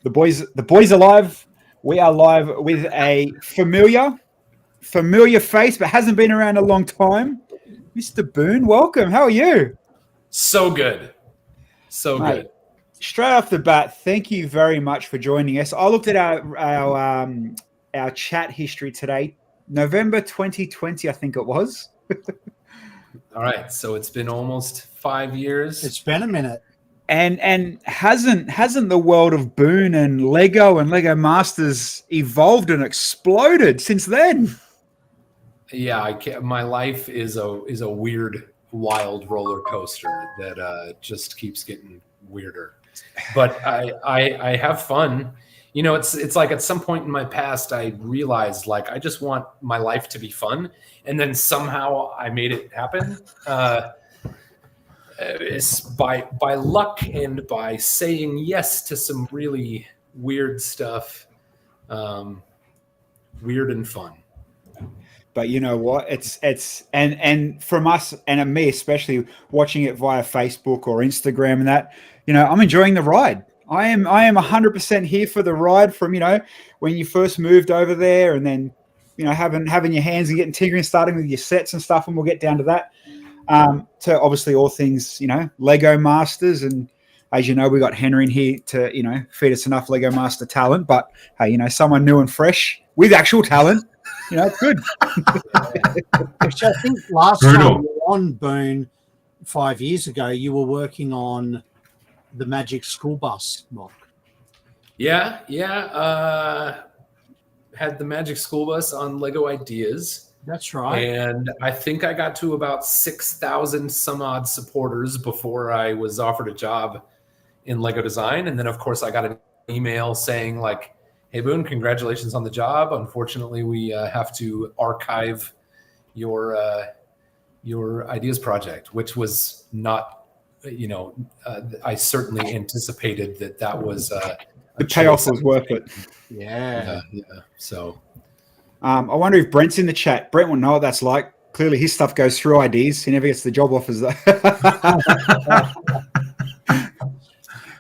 The boys are live. We are live with a familiar face, but hasn't been around a long time. Mr. Boone, welcome. How are you? So good. So Mate, good. straight off the bat, thank you very much for joining us. I looked at our chat history today, November 2020, I think it was. All right. So it's been almost 5 years. It's been a minute. And hasn't the world of Boone and Lego Masters evolved and exploded since then? Yeah, I can't, my life is a weird, wild roller coaster that just keeps getting weirder. But I have fun. You know, it's like at some point in my past, I realized like I just want my life to be fun, and then somehow I made it happen. It's by luck and by saying yes to some really weird stuff, weird and fun. But you know what? It's and from us and me especially watching it via Facebook or Instagram and that, you know, I'm enjoying the ride. I am 100% here for the ride from, you know, when you first moved over there and then, you know, having your hands and getting tinkering, starting with your sets and stuff, and we'll get down to that. To obviously all things, you know, Lego Masters. And as you know, we got Henry in here to, you know, feed us enough Lego Master talent. But hey, you know, someone new and fresh with actual talent, you know, it's good. Which I think last time you were on Boone 5 years ago, you were working on the Magic School Bus mock. Yeah. Had the Magic School Bus on Lego Ideas. That's right. And I think I got to about 6,000 some odd supporters before I was offered a job in Lego design. And then, of course, I got an email saying like, hey, Boone, congratulations on the job. Unfortunately, we have to archive your ideas project, which was not, you know, I certainly anticipated that was the payoff was worth it. Yeah. So. I wonder if Brent's in the chat. Brent will know what that's like. Clearly, his stuff goes through IDs. He never gets the job offers. But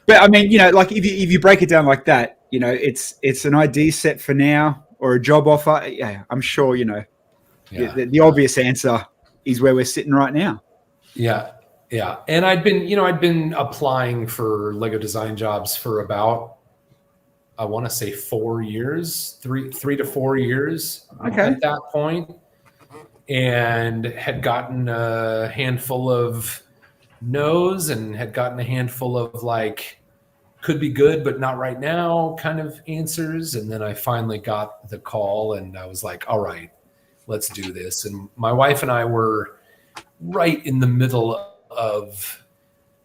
I mean, you know, like if you break it down like that, you know, it's an ID set for now or a job offer. Yeah, I'm sure, you know, the obvious answer is where we're sitting right now. Yeah. And I'd been applying for Lego design jobs for about, I want to say 4 years, three to 4 years at that point, and had gotten a handful of no's and had gotten a handful of like, could be good, but not right now kind of answers. And then I finally got the call and I was like, all right, let's do this. And my wife and I were right in the middle of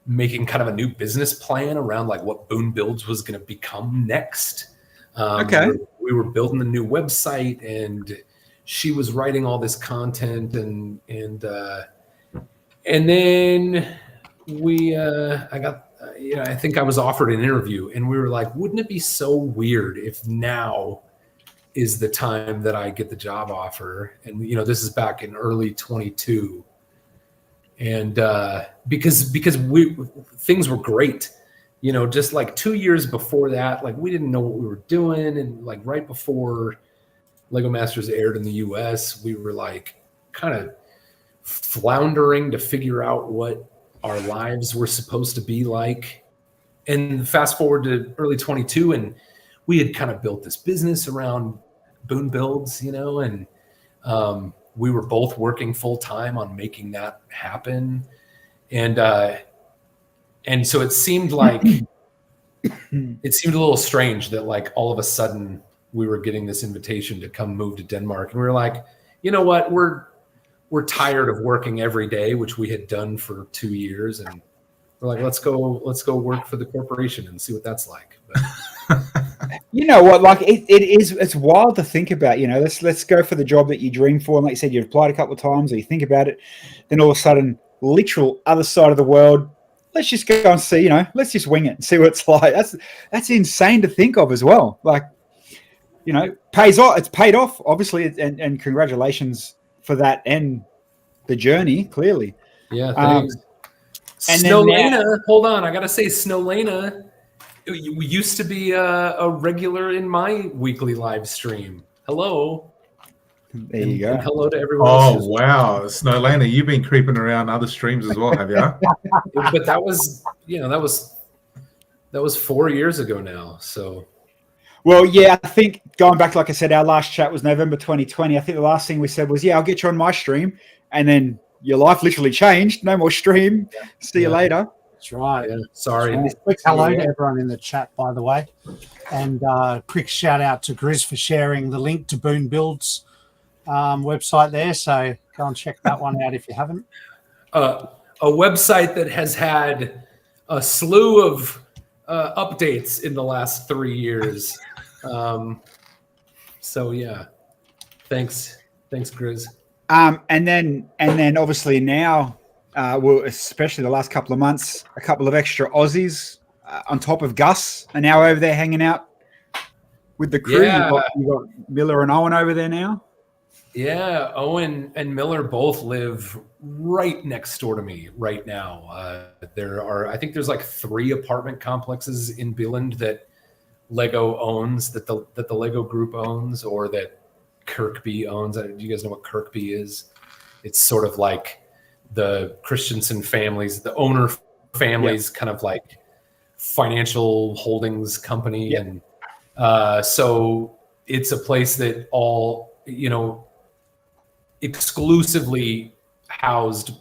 making kind of a new business plan around like what Boone Builds was going to become next. We were building a new website, and she was writing all this content, and then I got, you know, I think I was offered an interview, and we were like, wouldn't it be so weird if now is the time that I get the job offer? And, you know, this is back in early 22. And because things were great, you know, just like 2 years before that, like we didn't know what we were doing. And like right before Lego Masters aired in the US, we were like kind of floundering to figure out what our lives were supposed to be like. And fast forward to early 22, and we had kind of built this business around Boone Builds, you know, and we were both working full time on making that happen. And so it seemed like, it seemed a little strange that like all of a sudden we were getting this invitation to come move to Denmark. And we were like, you know what, we're tired of working every day, which we had done for 2 years. And we're like, let's go work for the corporation and see what that's like. But, you know what, like it's wild to think about, you know, let's go for the job that you dream for. And like you said, you've applied a couple of times or you think about it, then all of a sudden, literal other side of the world, let's just go and see, you know, let's just wing it and see what it's like. That's insane to think of as well. Like, you know, pays off. It's paid off, obviously, and congratulations for that and the journey, clearly. Yeah, thanks. And Snowlena, hold on, I gotta say Snowlena You used to be a regular in my weekly live stream. Hello. There you go. And hello to everyone else. Oh, wow. Snowlander, you've been creeping around other streams as well, have you? But that was, that was 4 years ago now. So, Well, yeah, I think going back, like I said, our last chat was November 2020. I think the last thing we said was, yeah, I'll get you on my stream. And then your life literally changed. No more stream. See you later. That's right. yeah, sorry. And quick hello to everyone in the chat, by the way. And quick shout out to Grizz for sharing the link to Boone Build's website there. So go and check that one out if you haven't. A website that has had a slew of updates in the last 3 years. So yeah, thanks, Grizz. And then obviously now, well, especially the last couple of months, a couple of extra Aussies on top of Gus are now over there hanging out with the crew. Yeah. You got Miller and Owen over there now. Yeah, Owen and Miller both live right next door to me right now. I think there's like 3 apartment complexes in Billund that Lego owns, that the Lego group owns, or that Kirkby owns. Do you guys know what Kirkby is? It's sort of like the Christensen families, the owner families, kind of like financial holdings company. Yep. And so it's a place that all, exclusively housed,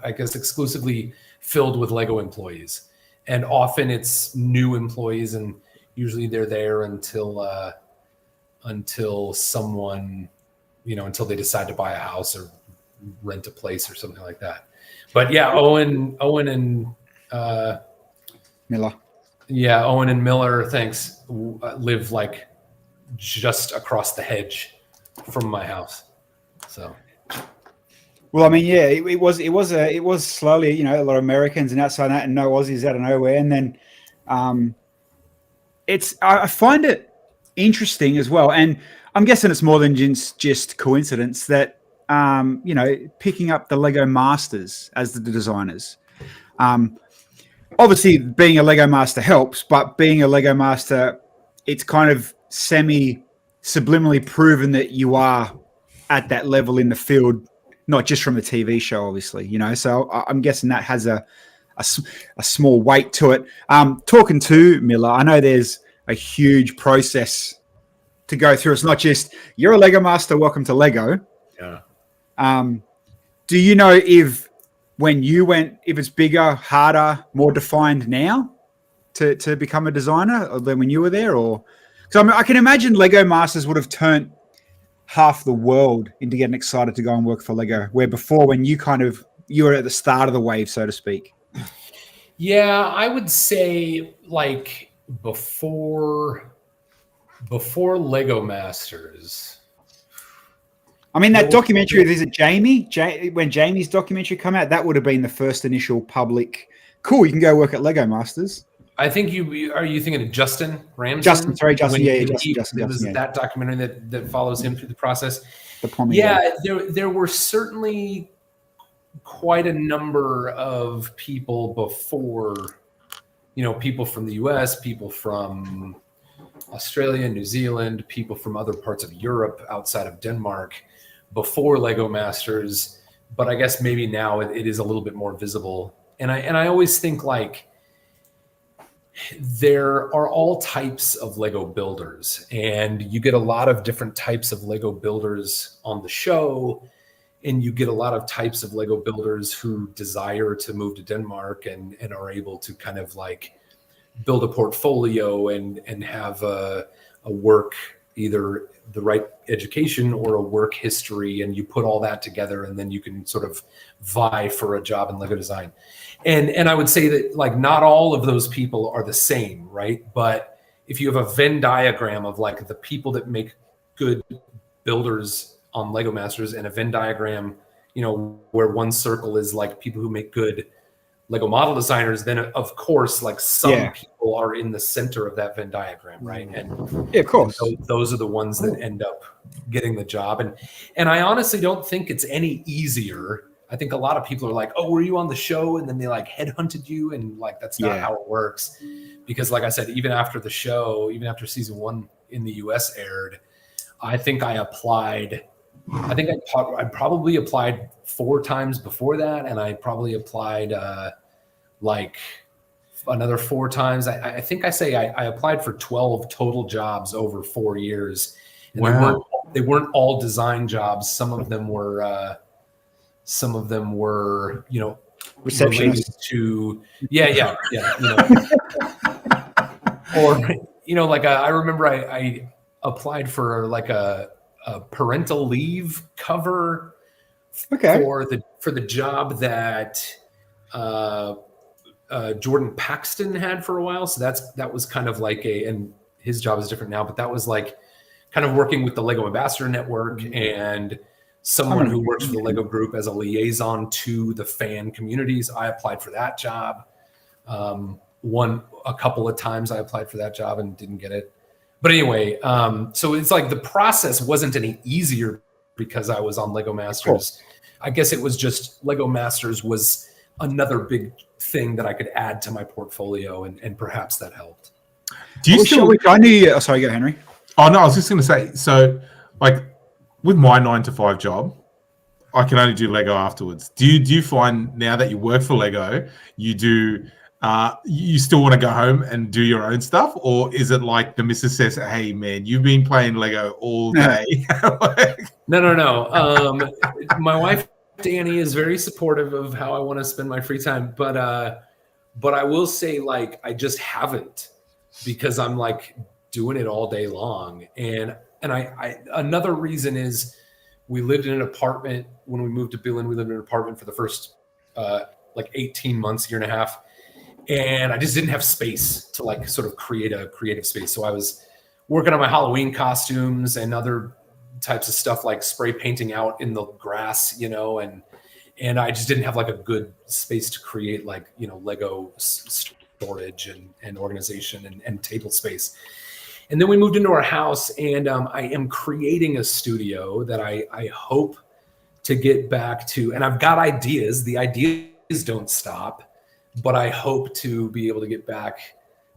exclusively filled with Lego employees. And often it's new employees, and usually they're there until someone, until they decide to buy a house or rent a place or something like that. But yeah, Owen and Miller. Yeah, Owen and Miller, thanks, live like just across the hedge from my house. So, well, I mean, yeah, it was slowly, a lot of Americans and outside that, and no Aussies out of nowhere, and then I find it interesting as well, and I'm guessing it's more than just coincidence that picking up the Lego Masters as the designers. Obviously, being a Lego Master helps, but being a Lego Master, it's kind of subliminally proven that you are at that level in the field, not just from a TV show, obviously, So I'm guessing that has a small weight to it. Talking to Miller, I know there's a huge process to go through. It's not just, you're a Lego Master, welcome to Lego. yeah. Do you know if it's bigger, harder, more defined now to become a designer than when you were there? Or because I can imagine Lego Masters would have turned half the world into getting excited to go and work for Lego, where before, when you were at the start of the wave, so to speak. Yeah, I would say like before Lego Masters. I mean, that documentary, is it Jamie? When Jamie's documentary come out, that would have been the first initial public, cool, you can go work at Lego Masters. I think are you thinking of Justin Ramsden? Justin, Justin. Yeah. That documentary that follows him through the process. There were certainly quite a number of people before, people from the US, people from Australia, New Zealand, people from other parts of Europe outside of Denmark before Lego Masters. But I guess maybe now it is a little bit more visible. And I always think like, there are all types of Lego builders, and you get a lot of different types of Lego builders on the show, and you get a lot of types of Lego builders who desire to move to Denmark and are able to kind of like build a portfolio and have a work, either the right education or a work history, and you put all that together, and then you can sort of vie for a job in Lego design. And I would say that like not all of those people are the same, right? But if you have a Venn diagram of like the people that make good builders on Lego Masters, and a Venn diagram, where one circle is like people who make good Lego model designers, then of course like some people are in the center of that Venn diagram, right? And yeah, of course, those are the ones that end up getting the job. And I honestly don't think it's any easier. I think a lot of people are like, oh, were you on the show? And then they like headhunted you, and like that's not how it works. because like I said, even after the show, even after season 1 in the US aired, I think I applied. I think I probably applied 4 times before that, and I probably applied like another 4 times. I think I applied for 12 total jobs over 4 years, and Wow. they weren't all design jobs. Some of them were related Receptionist. to or like I remember I applied for like a parental leave cover Okay. for the job that Jordan Paxton had for a while. So that was kind of like and his job is different now, but that was like kind of working with the Lego Ambassador Network and someone who works for the Lego Group as a liaison to the fan communities. I applied for that job. A couple of times I applied for that job and didn't get it. But anyway, so it's like the process wasn't any easier because I was on Lego Masters. I guess it was just Lego Masters was another big thing that I could add to my portfolio, and perhaps that helped. Do you still? I knew you. Oh, sorry, go Henry. Oh no, I was just going to say. So, like, with my 9 to 5 job, I can only do Lego afterwards. Do you find now that you work for Lego, you do? You still want to go home and do your own stuff, or is it like the missus says, "Hey, man, you've been playing Lego all day"? No. My wife Danny is very supportive of how I want to spend my free time, but I will say, like, I just haven't, because I'm like doing it all day long, and I another reason is we lived in an apartment when we moved to Billund. We lived in an apartment for the first like 18 months, year and a half. And I just didn't have space to like sort of create a creative space. So I was working on my Halloween costumes and other types of stuff, like spray painting out in the grass, and I just didn't have like a good space to create like, Lego storage and organization and table space. And then we moved into our house, and I am creating a studio that I hope to get back to. And I've got ideas. The ideas don't stop. But I hope to be able to get back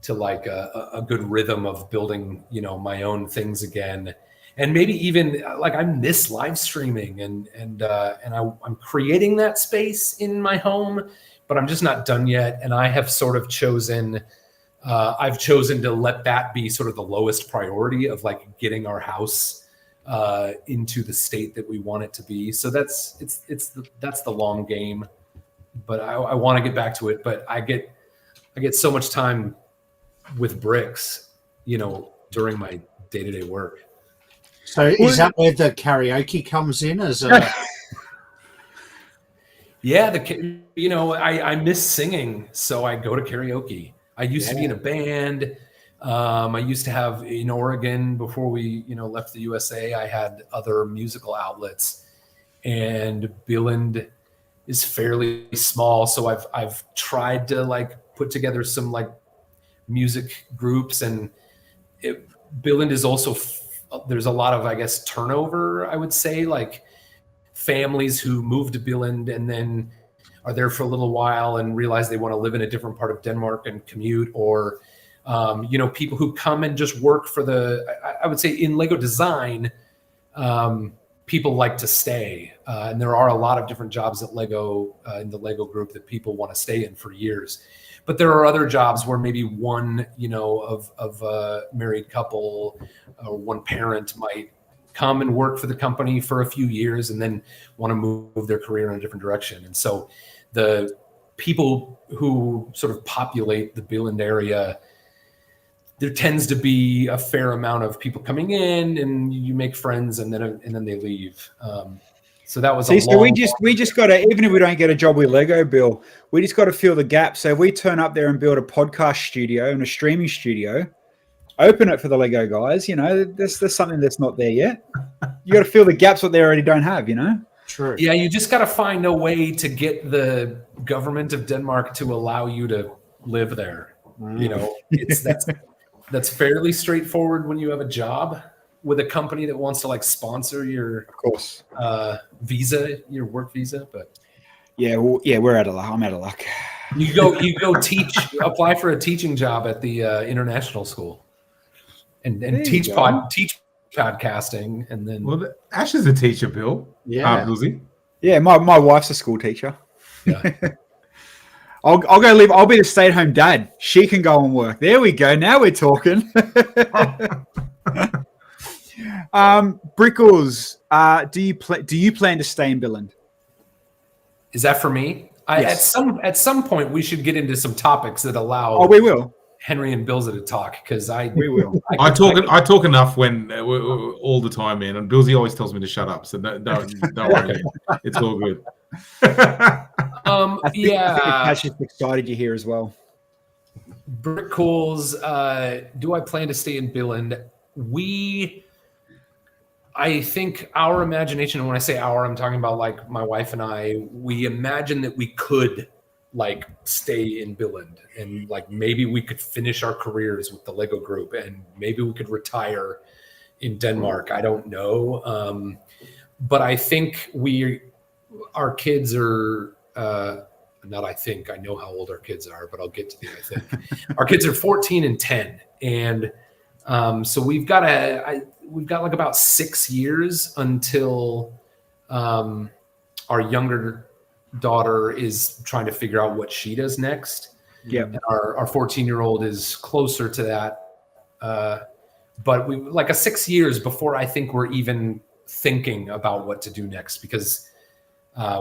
to like a good rhythm of building, my own things again, and maybe even like I miss live streaming and I'm creating that space in my home, but I'm just not done yet. And I have sort of chosen to let that be sort of the lowest priority of like getting our house into the state that we want it to be. So that's the long game. But I want to get back to it. But I get so much time with bricks, during my day-to-day work. So is that where the karaoke comes in as a? Yeah, I miss singing, so I go to karaoke. I used to be in a band. I used to have in Oregon before we, left the USA. I had other musical outlets, and Billund is fairly small, so I've tried to like put together some like music groups, and Billund is also there's a lot of, I guess, turnover. I would say, like families who move to Billund and then are there for a little while and realize they want to live in a different part of Denmark and commute, or people who come and just work for I would say in Lego design. People like to stay, and there are a lot of different jobs at Lego in the Lego group that people want to stay in for years. But there are other jobs where maybe one, of a married couple or one parent might come and work for the company for a few years and then want to move their career in a different direction. And so the people who sort of populate the Billund area, there tends to be a fair amount of people coming in, and you make friends, and then they leave. So that was so we just got to, even if we don't get a job with Lego, Bill, we just got to fill the gap. So if we turn up there and build a podcast studio and a streaming studio, open it for the Lego guys, there's something that's not there yet. You got to fill the gaps what they already don't have, True. Yeah, you just got to find a way to get the government of Denmark to allow you to live there. That's fairly straightforward when you have a job with a company that wants to like sponsor your, of course, visa, your work visa. But we're out of luck. I'm out of luck. You go teach, apply for a teaching job at the international school, and teach podcasting, and then Well, Ash is a teacher, Bill. Yeah. Bilsy. Yeah, my wife's a school teacher. yeah. I'll go live. I'll be the stay-at-home dad. She can go and work. There we go. Now we're talking. Brickles, do you plan to stay in Billund? Is that for me? Yes. At some point we should get into some topics that allow Oh, we will. Henry and Bilsy to talk, because We will. I talk enough when all the time, man. And Bilsy always tells me to shut up, so don't worry. It's all good. I think Cash is excited you're here as well. Brickles, do I plan to stay in Billund? I think our imagination, and when I say our, I'm talking about like my wife and I, we imagine that we could like stay in Billund, and like maybe we could finish our careers with the Lego group, and maybe we could retire in Denmark. I don't know. But I think our kids are, not I think, I know how old our kids are, but I'll get to the I think. Our kids are 14 and 10. And so we've got like about 6 years until our younger daughter is trying to figure out what she does next. Yeah. Our 14-year-old is closer to that. But we like a 6 years before I think we're even thinking about what to do next, because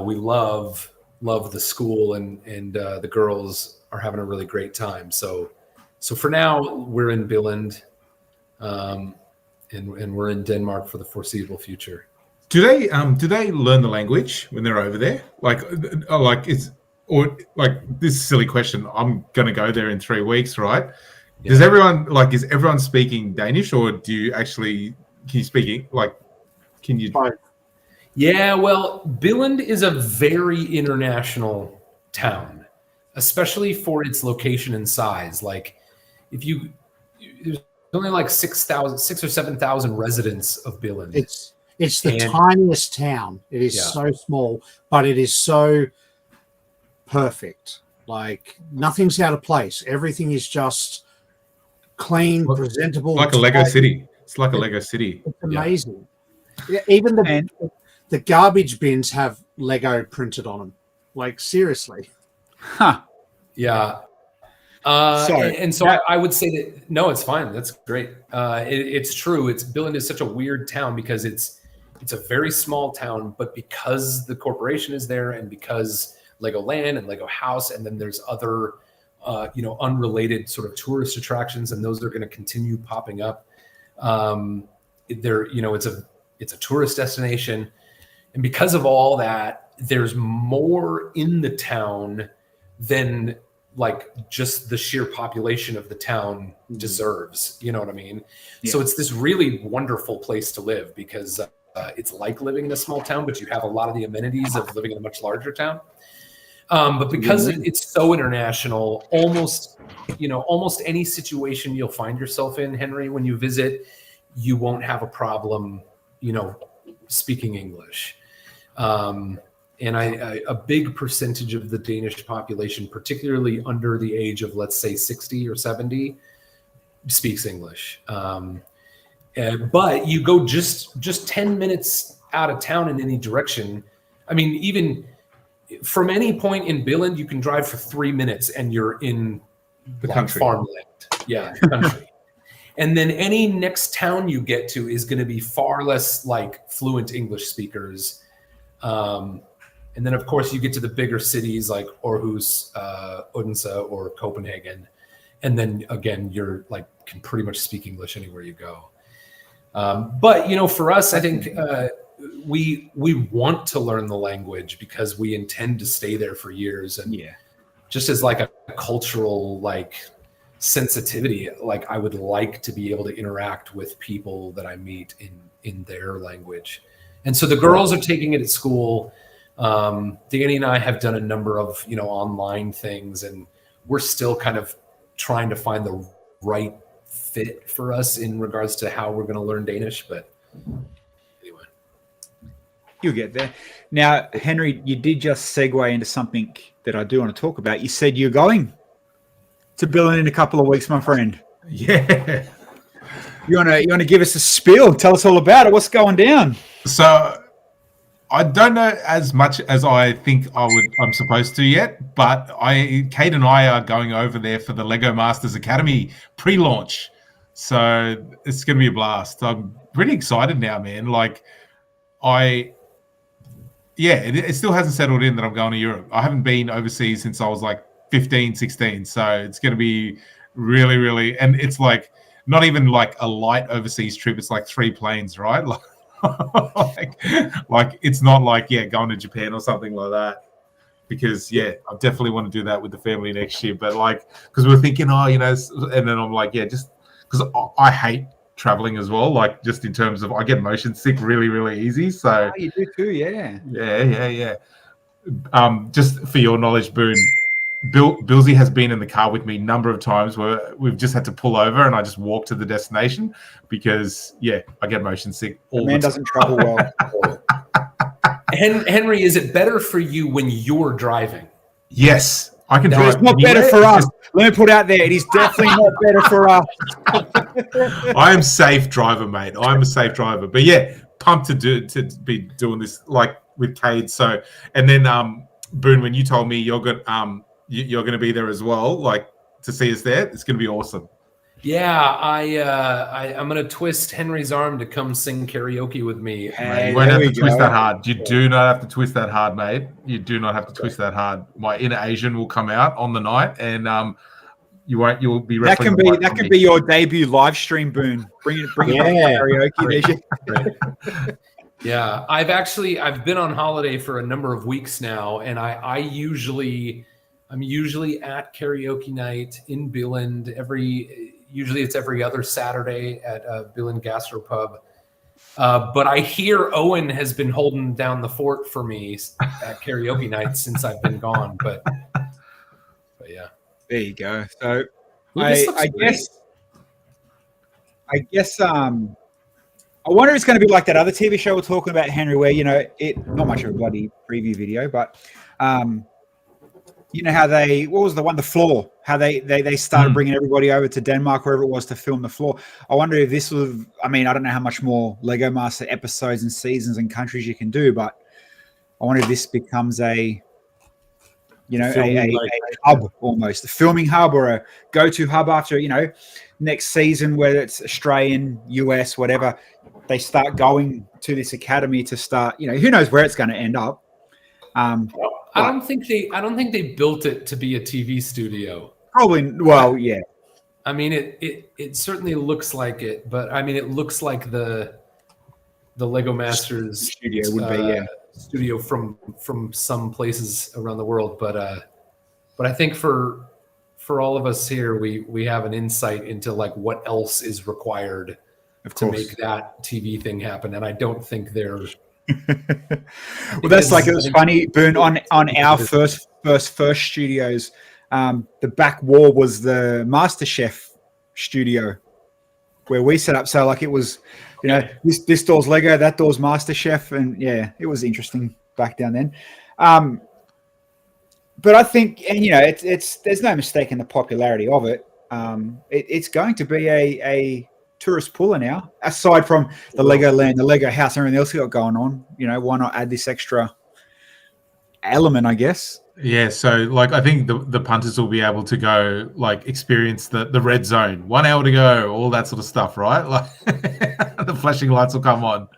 we love the school, and the girls are having a really great time. So for now we're in Billund, and we're in Denmark for the foreseeable future. Do they learn the language when they're over there? This silly question. I'm going to go there in 3 weeks, right? Yeah. Is everyone speaking Danish, or can you speak can you? Yeah, well, Billund is a very international town, especially for its location and size. Like, there's only like 6,000 or 7,000 residents of Billund. It's the tiniest town. It is so small, but it is so perfect. Like, nothing's out of place. Everything is just clean, presentable. Like a Lego city. It's like a Lego city. It's amazing. Yeah, even the garbage bins have Lego printed on them. Like, seriously. Huh. Yeah. I would say that, no, it's fine. That's great. It's true. Billund is such a weird town because it's a very small town, but because the corporation is there, and because Legoland and Lego House, and then there's other, unrelated sort of tourist attractions, and those are going to continue popping up. It's a tourist destination. And because of all that, there's more in the town than like just the sheer population of the town deserves. You know what I mean? Yeah. So it's this really wonderful place to live, because it's like living in a small town, but you have a lot of the amenities of living in a much larger town. But because it's so international, almost any situation you'll find yourself in, Henry, when you visit, you won't have a problem, speaking English. And a big percentage of the Danish population, particularly under the age of, let's say, 60 or 70, speaks English. But you go just 10 minutes out of town in any direction. I mean, even from any point in Billund, you can drive for 3 minutes and you're in the country. Farmland. Yeah, the country. And then any next town you get to is going to be far less like fluent English speakers. And then, of course, you get to the bigger cities like Aarhus, Odense, or Copenhagen. And then, again, you're like can pretty much speak English anywhere you go. But, for us, I think we want to learn the language because we intend to stay there for years. And just as like a cultural sensitivity, like I would like to be able to interact with people that I meet in their language. And so the girls are taking it at school. Danny and I have done a number of, online things, and we're still kind of trying to find the right fit for us in regards to how we're going to learn Danish. But anyway. You'll get there. Now, Henry, you did just segue into something that I do want to talk about. You said you're going to Billund in a couple of weeks, my friend. Yeah. You want to give us a spiel? Tell us all about it. What's going down? So I don't know as much as I think I'm supposed to yet, but Kate and I are going over there for the Lego Masters Academy pre-launch. So it's going to be a blast. I'm pretty excited now, man. Like it still hasn't settled in that I'm going to Europe. I haven't been overseas since I was like 15, 16. So it's going to be really, really, and it's like not even like a light overseas trip. It's like 3 planes, right? Like it's not like, going to Japan or something like that. Because I definitely want to do that with the family next year. But like, because we're thinking, and then I'm like, just because I hate traveling as well, like just in terms of I get motion sick really, really easy. So you do too, yeah. Just for your knowledge, Boone, Bilsy has been in the car with me a number of times where we've just had to pull over and I just walk to the destination because I get motion sick all the man doesn't travel well. Henry, is it better for you when you're driving? Yes, I can drive. It's not better for us. Let me put out there, it is definitely not better for us. I am a safe driver, mate. I'm a safe driver. But pumped to be doing this like with Cade. So, and then Boone, when you told me you're going to be there as well, like to see us there, it's going to be awesome. Yeah, I'm going to twist Henry's arm to come sing karaoke with me. Mate, you won't have to twist that hard. You do not have to twist that hard, mate. You do not have to twist that hard. My inner Asian will come out on the night, and you'll be wrestling. That can be your debut live stream, Boone. Bring it karaoke. Yeah, I've been on holiday for a number of weeks now, and I'm usually at karaoke night in Billund usually it's every other Saturday at Billund Gastropub. But I hear Owen has been holding down the fort for me at karaoke night since I've been gone. But yeah. There you go. So I guess I wonder if it's going to be like that other TV show we're talking about, Henry, where not much of a bloody preview video, but how the floor, how they started bringing everybody over to Denmark, wherever it was, to film the floor. I wonder if this was, I don't know how much more Lego Master episodes and seasons and countries you can do, but I wonder if this becomes a hub, almost a filming hub or a go-to hub after, next season, whether it's Australian, US, whatever, they start going to this academy to start, who knows where it's going to end up. I don't think they built it to be a TV studio. Probably. Well, yeah. It certainly looks like it, but it looks like the Lego Masters studio would be studio from some places around the world. But I think for all of us here, we have an insight into like what else is required to make that TV thing happen, and I don't think they're. Well, that's like, it was funny, Boone, on our first studios, the back wall was the MasterChef studio where we set up. So like it was, this door's Lego, that door's MasterChef, and it was interesting back down then. But I think, and it's there's no mistake in the popularity of it. It's going to be a tourist puller now, aside from the Lego Land, the Lego house, everything else got going on. Why not add this extra element, I guess? Yeah, so like I think the punters will be able to go like experience the red zone, 1 hour to go, all that sort of stuff, right? Like the flashing lights will come on.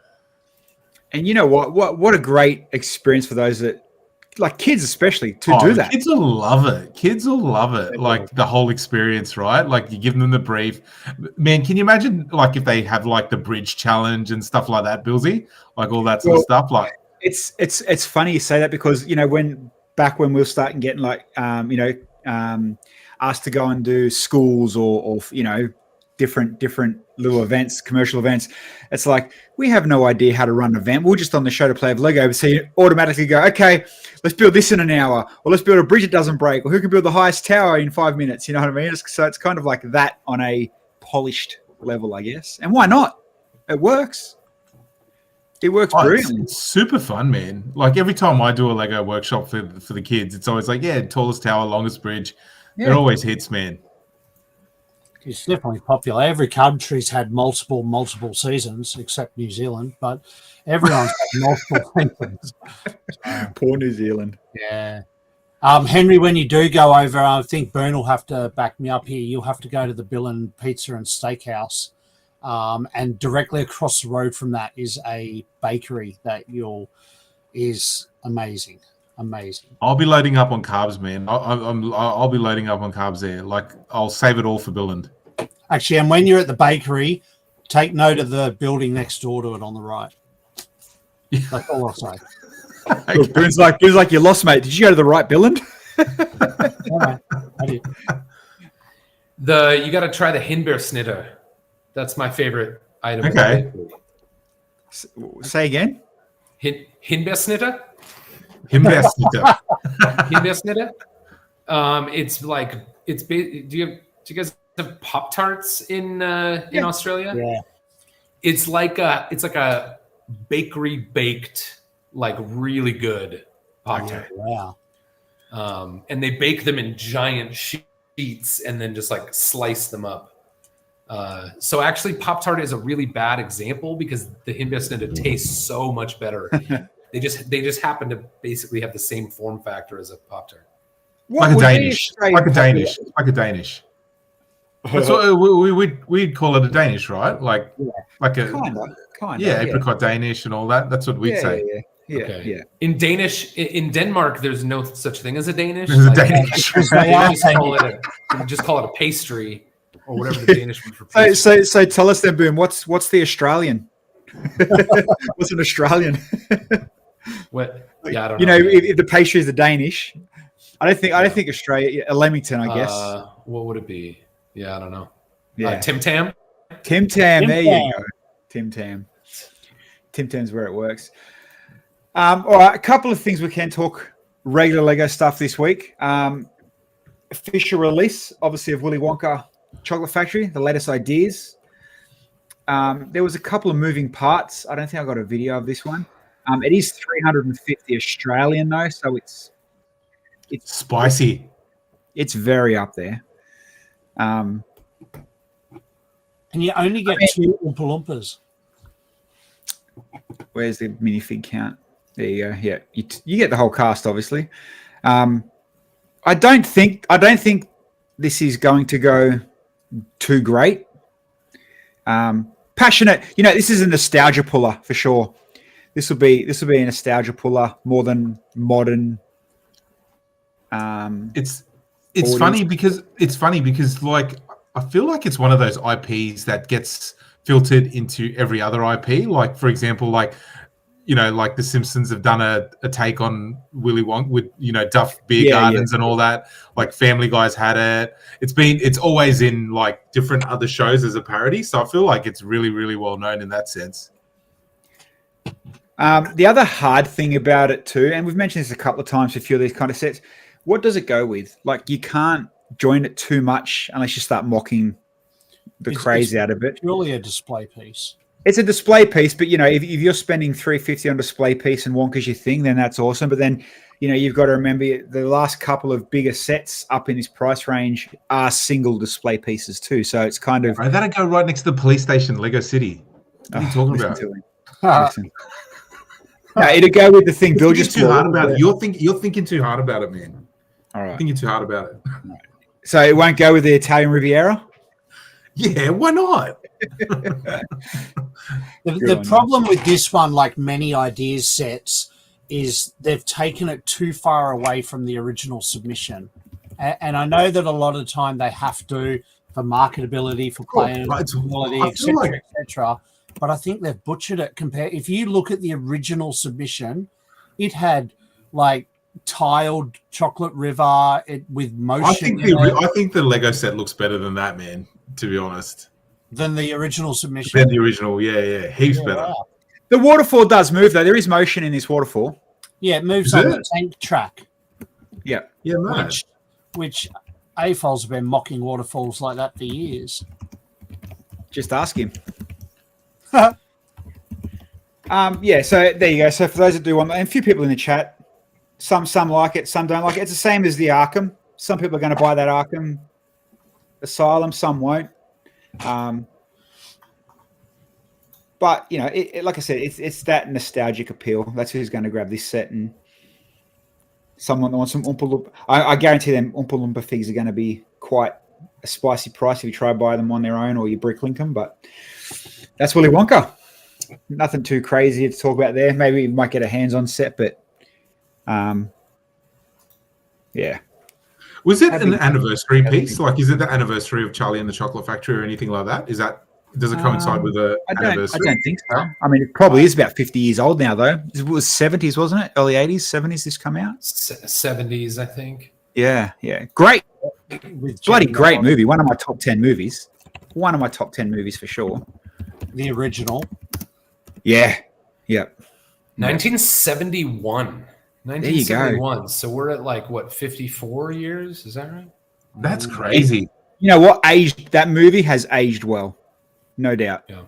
And you know what a great experience for those that, like kids especially, to do that. Kids will love it. Like the whole experience, right? Like you give them the brief. Man, can you imagine like if they have like the bridge challenge and stuff like that, Bilsy? Like all that sort of stuff. Like it's funny you say that, because when we were starting getting like asked to go and do schools or different little events, commercial events. It's like, we have no idea how to run an event. We're just on the show to play with Lego. So you automatically go, okay, let's build this in an hour, or let's build a bridge that doesn't break, or who can build the highest tower in 5 minutes? You know what I mean? So it's kind of like that on a polished level, I guess. And why not? It works. It works brilliantly. It's super fun, man. Like every time I do a Lego workshop for the kids, it's always like, tallest tower, longest bridge. Yeah. It always hits, man. It's definitely popular. Every country's had multiple seasons, except New Zealand, but everyone's had multiple seasons. Poor New Zealand. Yeah. Henry, when you do go over, I think Boone will have to back me up here. You'll have to go to the Bill and Pizza and Steakhouse. And directly across the road from that is a bakery that is amazing. Amazing. I'll be loading up on carbs, man. I'll be loading up on carbs there. Like I'll save it all for Billand. Actually, and when you're at the bakery, take note of the building next door to it on the right. That's all I'll say. Okay. Look, Boone's like you lost, mate. Did you go to the right Billand? Yeah, I did. You got to try the Himbeersnitter. That's my favorite item. Okay. Say again. Himbeersnitter. Himbeersnitter. Himbeersnitter. Do you guys have Pop-Tarts in Australia? Yeah. It's like a bakery baked, like really good Pop-Tart. Wow. And they bake them in giant sheets and then just like slice them up. So actually Pop-Tart is a really bad example because the Himbeersnitter tastes so much better. They just happen to basically have the same form factor as a Pop-Tart. Like a Danish. Like a Danish. That's what we'd call it, a Danish, right? Like a kind of. Apricot Danish and all that. That's what we'd say. Yeah. Okay. Yeah. In Denmark, there's no such thing as a Danish. There's a Danish. Just call it a pastry or whatever the Danish word for pastry. So tell us then, Boone, what's the Australian? What's an Australian? What? Yeah, I don't know. If the pastry is the Danish, I don't think Australia. Leamington, I guess. What would it be? Yeah, I don't know. Yeah, Tim Tam. Tim Tam. There you go. Tim Tam. Tim Tam's where it works. All right, a couple of things we can talk regular Lego stuff this week. Official release, obviously, of Willy Wonka Chocolate Factory, the latest ideas. There was a couple of moving parts. I don't think I got a video of this one. It is 350 Australian though, so it's spicy. It's very up there. And you only get 2 Oompa Loompas. Where's the minifig count? There you go. Yeah, you get the whole cast, obviously. I don't think this is going to go too great. Passionate, this is a nostalgia puller for sure. This will be a nostalgia puller more than modern. It's funny because like I feel like it's one of those IPs that gets filtered into every other IP. Like for example, like the Simpsons have done a take on Willy Wonka with Duff Beer Gardens and all that. Like Family Guy's had it. It's always in like different other shows as a parody. So I feel like it's really, really well known in that sense. The other hard thing about it too, and we've mentioned this a couple of times for a few of these kind of sets, what does it go with? Like you can't join it too much unless you start mocking the craze out of it. It's really a display piece. It's a display piece, but if you're spending $350 on display piece and Wonka's your thing, then that's awesome. But then you've got to remember the last couple of bigger sets up in this price range are single display pieces too. So it's kind of that'll go right next to the police station, Lego City. What are you talking about? No, it'll go with the thing Bill just too hard about it. You're thinking too hard about it, man. All right. You're thinking too hard about it. So it won't go with the Italian Riviera? Yeah, why not? The problem with this one, like many ideas sets, is they've taken it too far away from the original submission. And I know that a lot of the time they have to for marketability, for playability, etc. But I think they've butchered it. If you look at the original submission, it had like tiled chocolate river with motion. I think the Lego set looks better than that, man. To be honest, than the original submission. Than the original, yeah, heaps better. Wow. The waterfall does move though. There is motion in this waterfall. Yeah, it moves on the tank track. Yeah, man. Which AFOLs have been mocking waterfalls like that for years. Just ask him. Yeah, so there you go. So for those that do want, and a few people in the chat, some like it, some don't like it. It's the same as the Arkham. Some people are going to buy that Arkham Asylum, some won't. But you know, like I said, it's that nostalgic appeal. That's who's going to grab this set, and someone that wants some Oompa Loompa. I guarantee them Oompa Loompa figs are going to be quite a spicy price if you try to buy them on their own or you bricklink them. But that's Willy Wonka. Nothing too crazy to talk about there. Maybe you might get a hands-on set, but yeah. Was it an anniversary piece? Like, is it the anniversary of Charlie and the Chocolate Factory or anything like that? Does it coincide with the anniversary? I don't think so. I mean, it probably is about 50 years old now, though. It was 70s, wasn't it? Early 80s, 70s. This come out. 70s, I think. Yeah. Great, bloody great movie. One of my top 10 movies. One of my top 10 movies for sure. The original. Yeah. 1971. There you go. 1971. So we're at like what, 54 years? Is that right? That's crazy. You know what? That movie has aged well, no doubt. Yeah.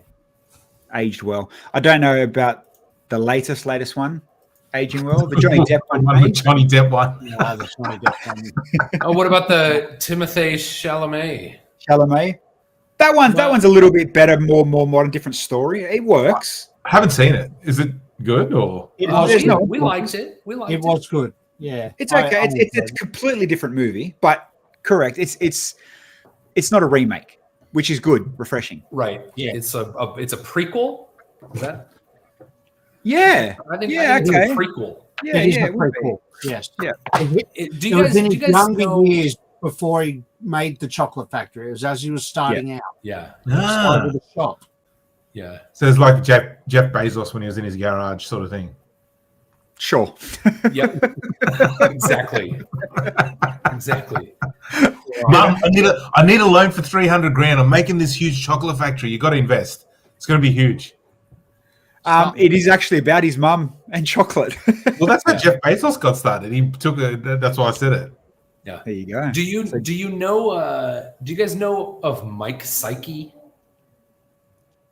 Aged well. I don't know about the latest one aging well. The Johnny Depp one. The Johnny Depp one. Yeah, the Johnny Depp one. Oh, what about the Timothée Chalamet? That one's a little bit better, more modern, different story. It works. I haven't seen it. Is it good or? We liked it. It was good. Yeah, it's okay. It's a completely different movie, but correct. It's not a remake, which is good, refreshing. Right. Yeah. It's a prequel. Is that? Yeah. I think okay. It's a prequel. Yeah, it is a prequel. Yes. Yeah. Do you guys younger know? years before he made the Chocolate Factory. It was as he was starting out. Yeah. Started with the shop. Yeah. So it's like Jeff Bezos when he was in his garage, sort of thing. Sure. Yep. Exactly. Mum, I need a loan for $300,000. I'm making this huge chocolate factory. You got to invest. It's going to be huge. It is actually about his mum and chocolate. Well, that's how Jeff Bezos got started. He took that's why I said it. Yeah. There you go. Do you know? Do you guys know of Mike Psyche?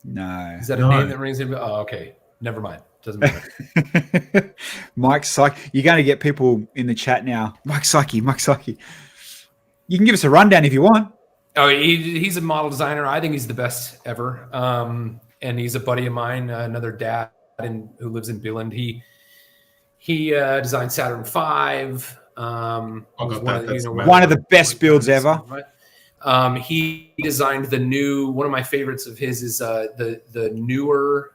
No. Is that a name that rings a bell? Oh, okay. Never mind. Doesn't matter. Mike Psyche. You're going to get people in the chat now. Mike Psyche. You can give us a rundown if you want. Oh, he's a model designer. I think he's the best ever. And he's a buddy of mine, another dad who lives in Billund. He designed Saturn V. One of the best builds ever. He designed one of my favorites of his is the newer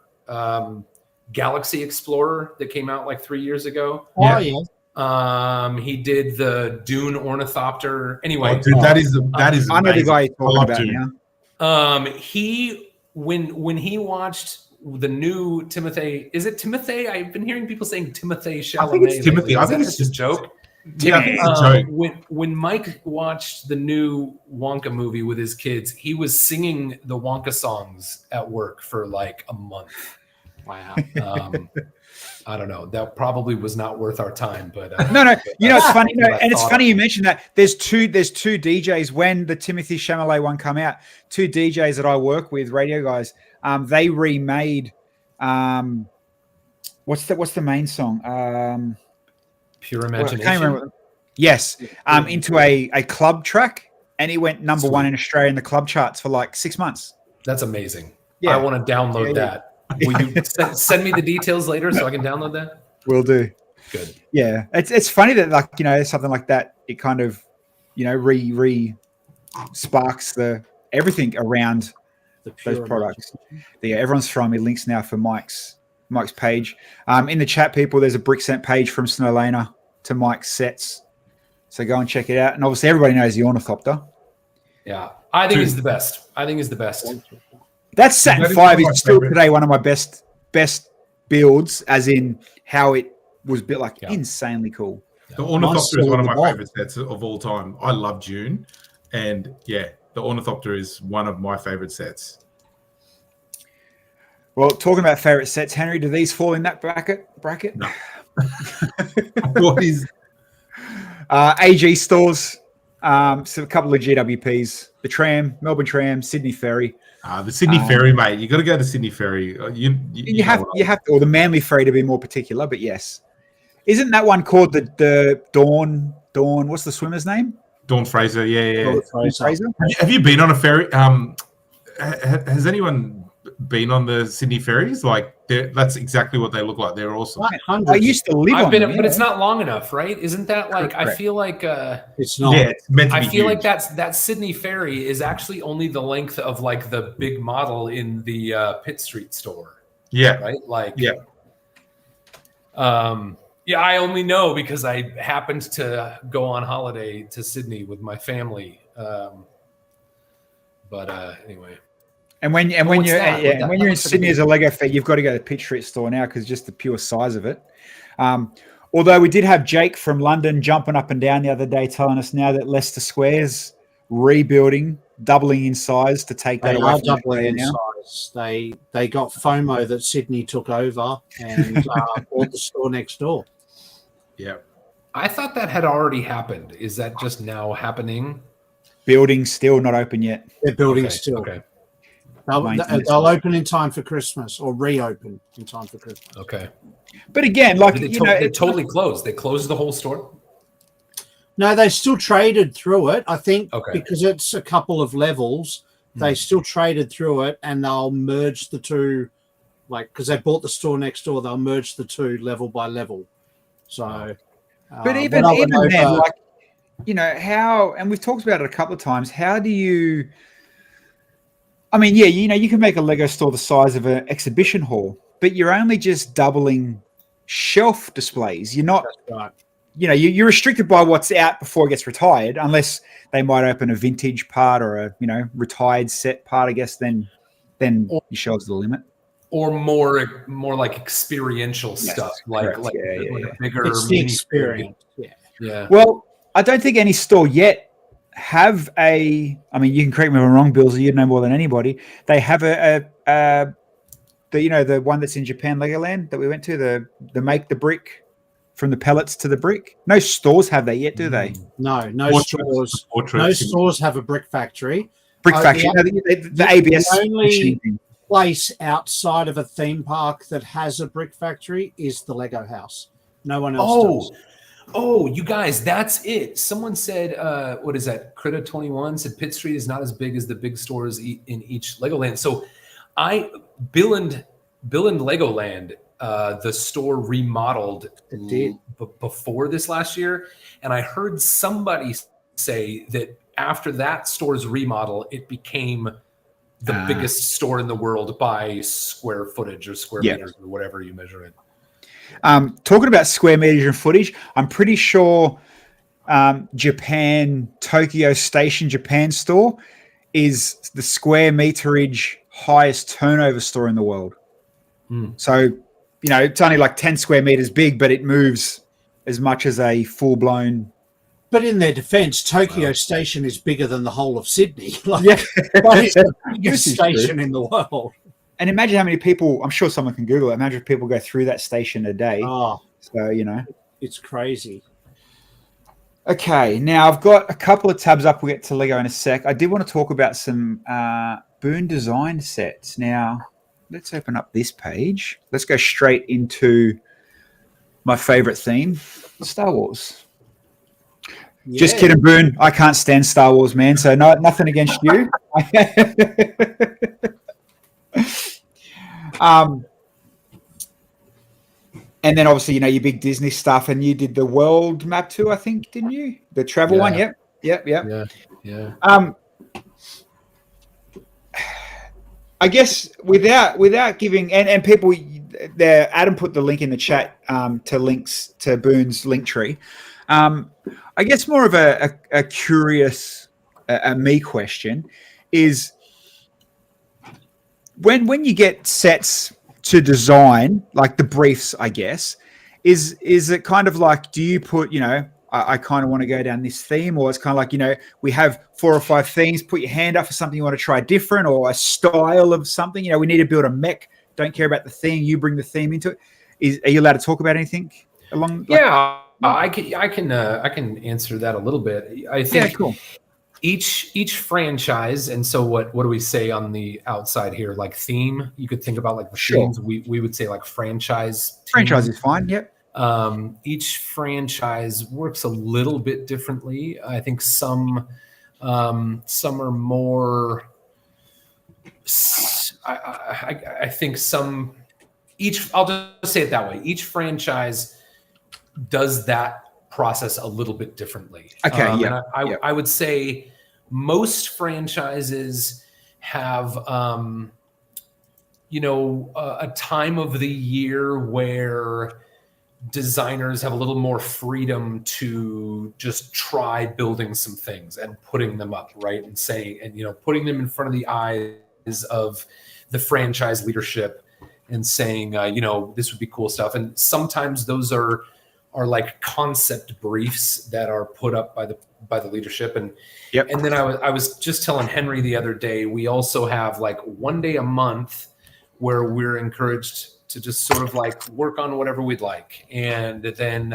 Galaxy Explorer that came out like 3 years ago. Oh yeah. He did the Dune Ornithopter. Anyway, dude, that is I know the guy you're talking about now. When he watched the new Timothée, is it Timothée? I've been hearing people saying Timothée Chalamet. I think it's Timothy. I think it's just a joke. Yeah, I think it's a joke. When Mike watched the new Wonka movie with his kids, he was singing the Wonka songs at work for like a month. Wow. I don't know. That probably was not worth our time, but no. You know, it's funny, and it's funny you mentioned that. There's two DJs when the Timothée Chalamet one come out. Two DJs that I work with, radio guys. They remade. What's the main song? Pure Imagination. I can't remember. Yes, into a club track, and it went number one in Australia in the club charts for like 6 months. That's amazing. Yeah. I want to download that. Will you send me the details later so I can download that? Will do. Good. Yeah, it's funny that something like that, it kind of re sparks everything around those products. Yeah, everyone's throwing me links now for Mike's page. In the chat, people, there's a brick sent page from Snowlana to Mike's sets, so go and check it out. And obviously, everybody knows the Ornithopter. Yeah, I think he's the best. That Saturn V is still today one of my best builds, as in how it was built, like insanely cool. The Ornithopter is one of my favorite sets of all time. I love Dune, and yeah, the Ornithopter is one of my favorite sets. Well, talking about favorite sets, Henry, do these fall in that bracket? No. What is AG stores? So a couple of GWPs, the tram, Melbourne Tram, Sydney Ferry. The Sydney Ferry, mate. You got to go to Sydney Ferry. You have to, or the Manly Ferry to be more particular. But yes, isn't that one called the Dawn? What's the swimmer's name? Dawn Fraser. Yeah. Dawn Fraser. Have you been on a ferry? Has anyone been on the Sydney ferries? Like, that's exactly what they look like. They're awesome. I used to live on them, but it's not long enough, right? Isn't that like? Correct. I feel like it's not. Yeah, it's meant to be. I feel huge. like that Sydney ferry is actually only the length of like the big model in the Pitt Street store. Yeah. Right. Like. Yeah. Yeah, I only know because I happened to go on holiday to Sydney with my family. But anyway. And when you're in Sydney as a Lego fan, you've got to go to the Pitt Street store now because just the pure size of it. Although we did have Jake from London jumping up and down the other day telling us now that Leicester Square's rebuilding, doubling in size to take that away. They are doubling in size. They got FOMO that Sydney took over and bought the store next door. Yeah. I thought that had already happened. Is that just now happening? Building still not open yet. They're building still. Okay. They'll open in time for Christmas or reopen in time for Christmas. Okay. But again, like they totally closed. They closed the whole store. No, they still traded through it. I think because it's a couple of levels, they still traded through it, and they'll merge the two. Like because they bought the store next door, they'll merge the two level by level. So, but even then, like how, and we've talked about it a couple of times. How do you? I mean, yeah, you can make a Lego store the size of an exhibition hall, but you're only just doubling shelf displays. You're not, you're restricted by what's out before it gets retired, unless they might open a vintage part or a, retired set part, I guess, then your shelves are the limit. Or more like experiential stuff, like a bigger it's the experience. Yeah. Well, I don't think any store yet have I mean, you can correct me if I'm wrong, Bilsy, you'd know more than anybody. They have the one that's in Japan, Legoland, that we went to, the make the brick from the pellets to the brick. No stores have that yet, do they? No stores. No stores have a brick factory. The ABS only place outside of a theme park that has a brick factory is the Lego house. No one else does. Oh, you guys, that's it. Someone said, what is that? Critta21 said Pitt Street is not as big as the big stores in each Legoland. So Billand Legoland, the store remodeled before this last year. And I heard somebody say that after that store's remodel, it became the biggest store in the world by square footage or square meters or whatever you measure it. Talking about square meters and footage, I'm pretty sure Tokyo Station Japan store is the square meterage highest turnover store in the world. So, it's only like 10 square meters big, but it moves as much as a full-blown. But in their defense, Tokyo Station is bigger than the whole of Sydney. That is the biggest station in the world. And imagine how many people, I'm sure someone can Google it, imagine if people go through that station a day. Oh, so, It's crazy. Okay, now I've got a couple of tabs up. We'll get to Lego in a sec. I did want to talk about some Boone design sets. Now, let's open up this page. Let's go straight into my favorite theme, Star Wars. Yeah. Just kidding, Boone. I can't stand Star Wars, man. So nothing against you. And then obviously, your big Disney stuff, and you did the world map too, I think, didn't you? The travel one. Yep. Yeah. I guess without giving and people there, Adam put the link in the chat to links to Boone's link tree. I guess more of a curious me question is when you get sets to design, like the briefs, I guess, is it kind of like, do you put, I kind of want to go down this theme, or it's kind of like, we have 4 or 5 themes, put your hand up for something you want to try different, or a style of something, we need to build a mech, don't care about the theme, you bring the theme into it. Are you allowed to talk about anything along? I can answer that a little bit. I think cool. each franchise, and so what do we say on the outside here? Like theme, you could think about like the themes. We would say like franchise. Franchise is fine. Yep. Each franchise works a little bit differently. I think some are more. I think some. I'll just say it that way. Each franchise does that process a little bit differently. Okay. I would say most franchises have, a time of the year where designers have a little more freedom to just try building some things and putting them up, right? And saying, and, putting them in front of the eyes of the franchise leadership and saying, this would be cool stuff. And sometimes those are like concept briefs that are put up by the leadership. And and then I was just telling Henry the other day, we also have like one day a month where we're encouraged to just sort of like work on whatever we'd like. And then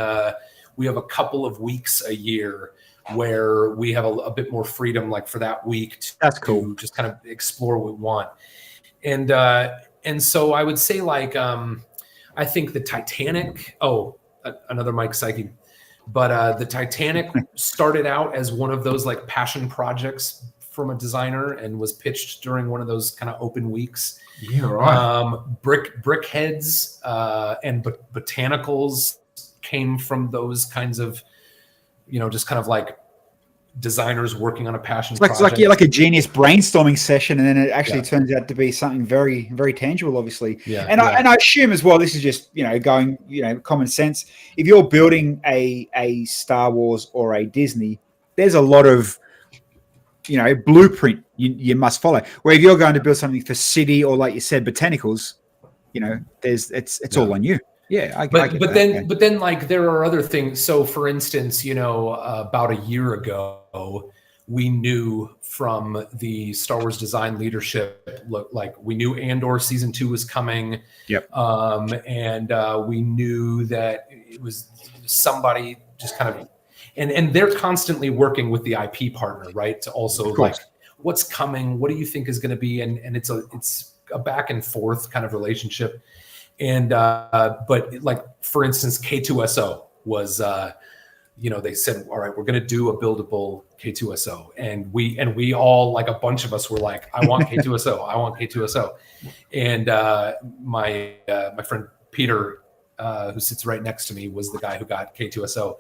we have a couple of weeks a year where we have a bit more freedom, like for that week to just kind of explore what we want. And so I would say like, I think the Titanic, another Mike Psyche, but the Titanic started out as one of those like passion projects from a designer and was pitched during one of those kind of open weeks. Yeah, right. Brick heads and botanicals came from those kinds of, just kind of like designers working on a passion project. Like a genius brainstorming session, and then it actually turns out to be something very, very tangible, obviously. I assume as well, this is just going common sense. If you're building a Star Wars or a Disney, there's a lot of blueprint you must follow. Where if you're going to build something for city or, like you said, botanicals, it's all on you. Yeah, but then like there are other things. So for instance, about a year ago, we knew from the Star Wars design leadership, we knew Andor season 2 was coming. Yep. And we knew that it was somebody just kind of, and they're constantly working with the IP partner, right? To also like, what's coming? What do you think is going to be? And it's a back and forth kind of relationship. And but like for instance, K2SO was they said, all right, we're going to do a buildable K2SO, and we all, like a bunch of us, were like, I want K2SO, I want K2SO. And my friend Peter, who sits right next to me, was the guy who got K2SO.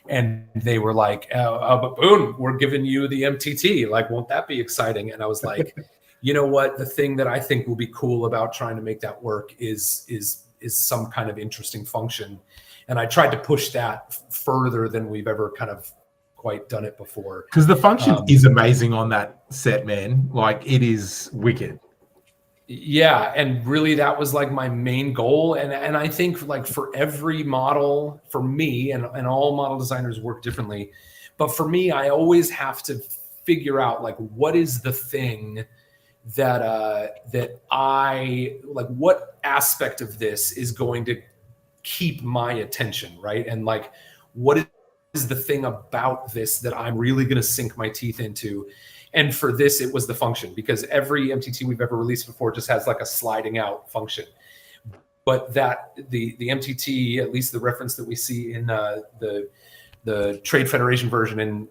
And they were like, but Boone, we're giving you the MTT. Like, won't that be exciting? And I was like, you know what? The thing that I think will be cool about trying to make that work is some kind of interesting function. And I tried to push that further than we've ever kind of quite done it before. Because the function is amazing on that set, man. Like, it is wicked. Yeah, and really that was like my main goal. And I think like for every model, for me, and all model designers work differently, but for me, I always have to figure out like what is the thing that I like, what aspect of this is going to keep my attention, right? And like, what is the thing about this that I'm really going to sink my teeth into? And for this, it was the function, because every MTT we've ever released before just has like a sliding out function. But that the MTT, at least the reference that we see in the Trade Federation version in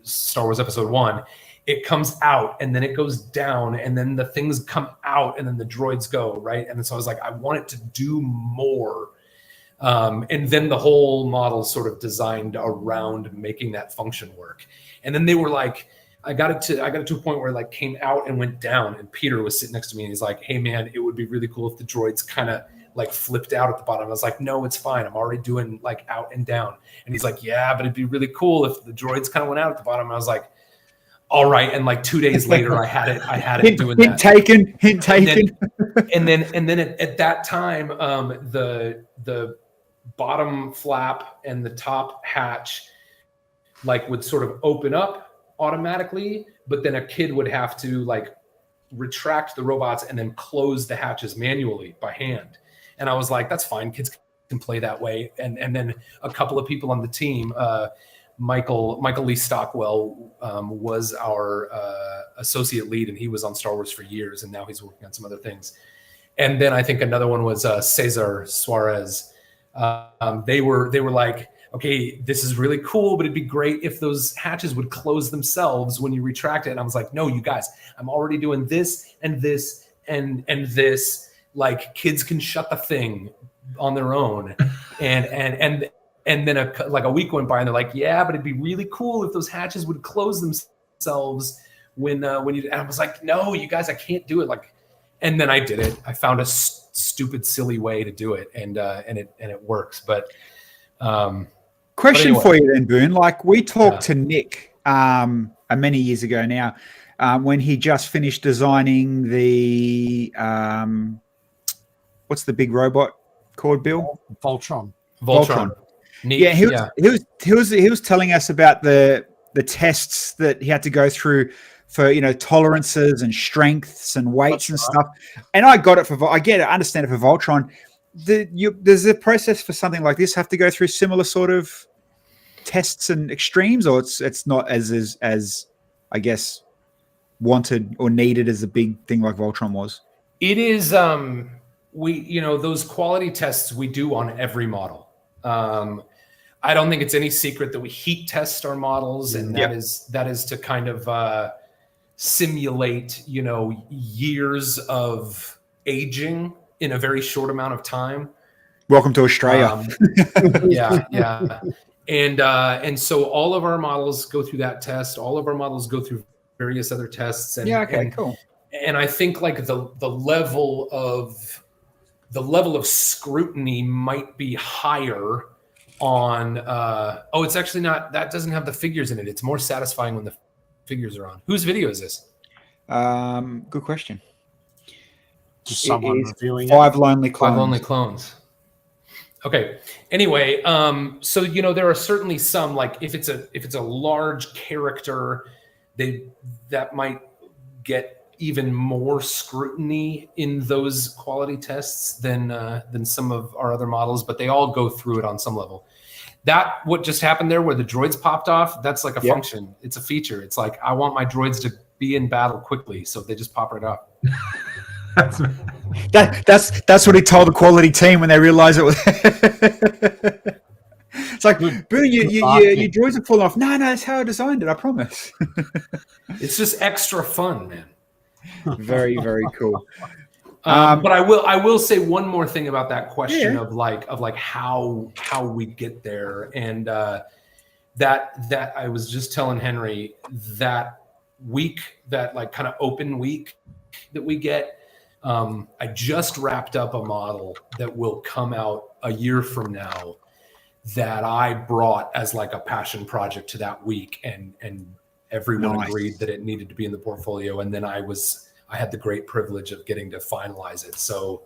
Star Wars Episode 1, it comes out and then it goes down and then the things come out and then the droids go, right? And so I was like, I want it to do more. And then the whole model sort of designed around making that function work. And then they were like, I got it to a point where it like came out and went down, and Peter was sitting next to me and he's like, hey man, it would be really cool if the droids kind of like flipped out at the bottom. I was like, no, it's fine. I'm already doing like out and down. And he's like, yeah, but it'd be really cool if the droids kind of went out at the bottom. And I was like, all right. And like 2 days later, I had it doing that. Hint taken. And then at that time, the bottom flap and the top hatch like would sort of open up automatically, but then a kid would have to like retract the robots and then close the hatches manually by hand. And I was like, that's fine, kids can play that way. And then a couple of people on the team, Michael Lee Stockwell was our associate lead, and he was on Star Wars for years, and now he's working on some other things. And then I think another one was Cesar Suarez. They were like, okay, this is really cool, but it'd be great if those hatches would close themselves when you retract it. And I was like, no, you guys, I'm already doing this and this and this. Like, kids can shut the thing on their own. And then a week went by, and they're like, yeah, but it'd be really cool if those hatches would close themselves when you. And I was like, no, you guys, I can't do it. Like, and then I did it. I found a stupid, silly way to do it, and it works. But question anyway. for you then, Boone. Like, we talked to Nick many years ago now, when he just finished designing the what's the big robot called, Bill? Voltron. Neat. Yeah, he was telling us about the tests that he had to go through for, tolerances and strengths and weights and stuff. And I got it I understand it for Voltron. Does the process for something like this have to go through similar sort of tests and extremes, or it's not as I guess wanted or needed as a big thing like Voltron was? It is. Those quality tests we do on every model. I don't think it's any secret that we heat test our models, and that is to kind of simulate, years of aging in a very short amount of time. Welcome to Australia. Yeah. And so all of our models go through that test. All of our models go through various other tests. And, cool. And I think like the level of scrutiny might be higher on. It's actually not. That doesn't have the figures in it. It's more satisfying when the figures are on. Whose video is this? Good question. Just someone reviewing Five Lonely Clones. 5 Lonely Clones. Okay. Anyway, so there are certainly some, like if it's a large character, that might get even more scrutiny in those quality tests than some of our other models, but they all go through it on some level. That what just happened there, where the droids popped off, that's like a function. It's a feature. It's like, I want my droids to be in battle quickly, so they just pop right up. That's what he told the quality team when they realized it was. It's like, Boone, your droids are falling off. No, that's how I designed it. I promise. It's just extra fun, man. Very, very cool. But I will say one more thing about that question of how we get there, and that I was just telling Henry, that week, that like kind of open week that we get. I just wrapped up a model that will come out a year from now that I brought as like a passion project to that week, and everyone agreed that it needed to be in the portfolio, and then I had the great privilege of getting to finalize it. So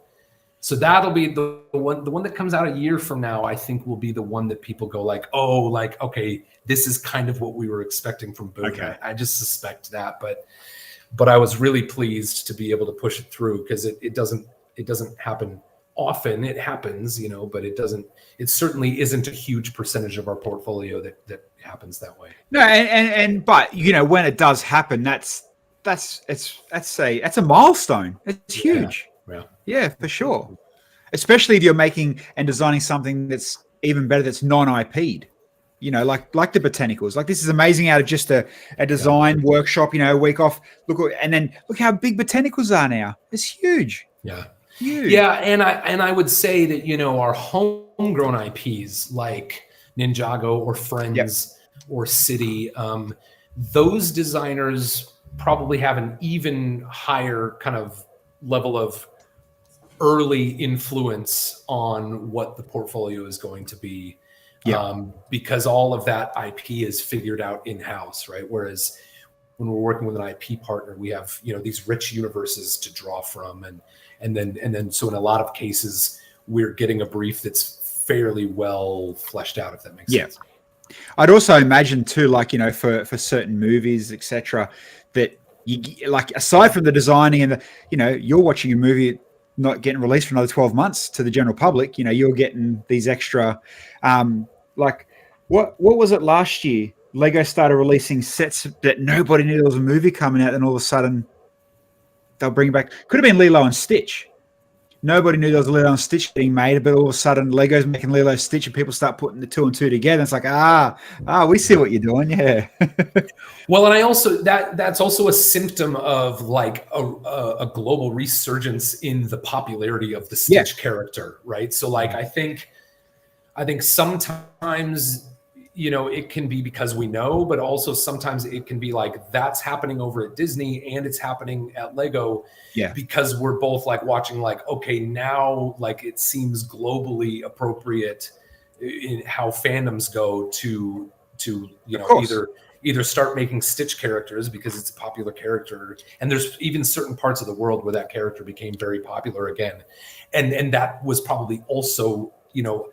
that'll be the one that comes out a year from now. I think will be the one that people go like, oh, like, okay, this is kind of what we were expecting from Boone. Okay. I just suspect that, but I was really pleased to be able to push it through, because it doesn't happen often. It happens, but it certainly isn't a huge percentage of our portfolio that happens that way. No, but when it does happen, that's a milestone. It's huge. Yeah, for sure. Especially if you're making and designing something that's even better, that's non-IP'd. Like the botanicals. Like, this is amazing out of just a design workshop, a week off. Look how big botanicals are now. It's huge. Yeah. Huge. Yeah, and I would say that, our homegrown IPs like Ninjago or Friends or City, those designers probably have an even higher kind of level of early influence on what the portfolio is going to be. Because all of that IP is figured out in-house, right? Whereas when we're working with an IP partner, we have, these rich universes to draw from. And then so in a lot of cases, we're getting a brief that's fairly well fleshed out, if that makes sense. I'd also imagine too, like, for certain movies, etc., that you like, aside from the designing and you're watching a movie not getting released for another 12 months to the general public, you're getting these extra, like What was it last year? Lego started releasing sets that nobody knew there was a movie coming out, and all of a sudden they'll bring back. Could have been Lilo and Stitch. Nobody knew there was a Lilo and Stitch being made, but all of a sudden Lego's making Lilo and Stitch, and people start putting the 2 and 2 together. It's like, we see what you're doing, yeah. Well, and I also that's also a symptom of like a global resurgence in the popularity of the Stitch character, right? So, like, I think sometimes, you know, it can be because we know, but also sometimes it can be like that's happening over at Disney and it's happening at Lego, because we're both like watching, like, okay, now like it seems globally appropriate in how fandoms go to you know, either start making Stitch characters because it's a popular character, and there's even certain parts of the world where that character became very popular again, and that was probably also, you know,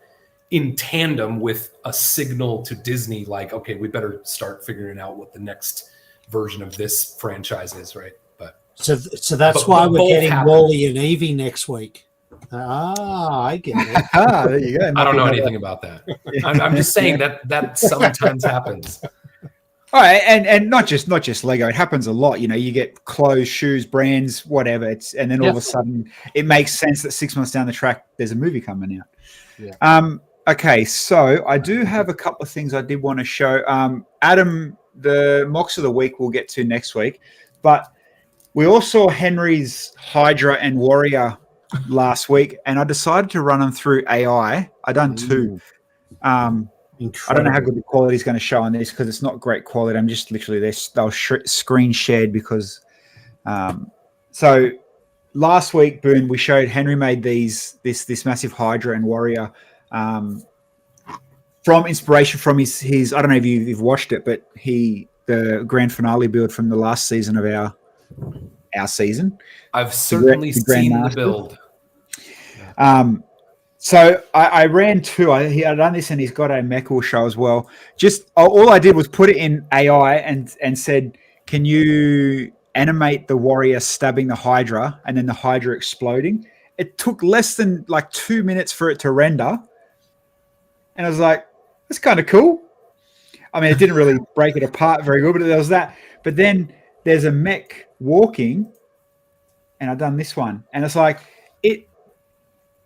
in tandem with a signal to Disney, like, okay, we better start figuring out what the next version of this franchise is, right? But so that's why we're getting Wally and Evie next week. I get it. There you go. I don't know anything about that. I'm just saying that sometimes happens. All right, and not just Lego. It happens a lot. You know, you get clothes, shoes, brands, whatever. And then all of a sudden, it makes sense that 6 months down the track, there's a movie coming out. Yeah. Okay, so I do have a couple of things I did want to show. Adam, the mocks of the week we'll get to next week, but we all saw Henry's Hydra and Warrior last week, and I decided to run them through AI. I done two. I don't know how good the quality is going to show on this because it's not great quality. I'm just literally they'll screen shared because. So last week, Boone, we showed Henry made this massive Hydra and Warrior from inspiration from his. I don't know if you've watched it, but the grand finale build from the last season of our season. I've certainly seen the build. So I ran two. He had done this, and he's got a mech will show as well. Just all I did was put it in AI and said, "Can you animate the warrior stabbing the Hydra and then the Hydra exploding?" It took less than like 2 minutes for it to render, and I was like, "That's kind of cool." I mean, it didn't really break it apart very good, but there was that. But then there's a mech walking, and I've done this one, and it's like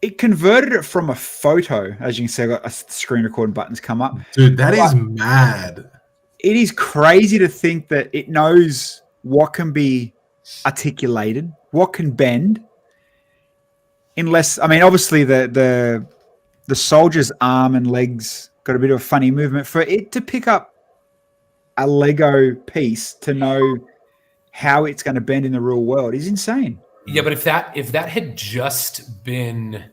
it converted it from a photo. As you can see, I've got a screen recording buttons come up. Dude, that is mad. It is crazy to think that it knows what can be articulated, what can bend. Unless, I mean, obviously the soldier's arm and legs got a bit of a funny movement. For it to pick up a Lego piece to know how it's going to bend in the real world is insane. Yeah, but if that had just been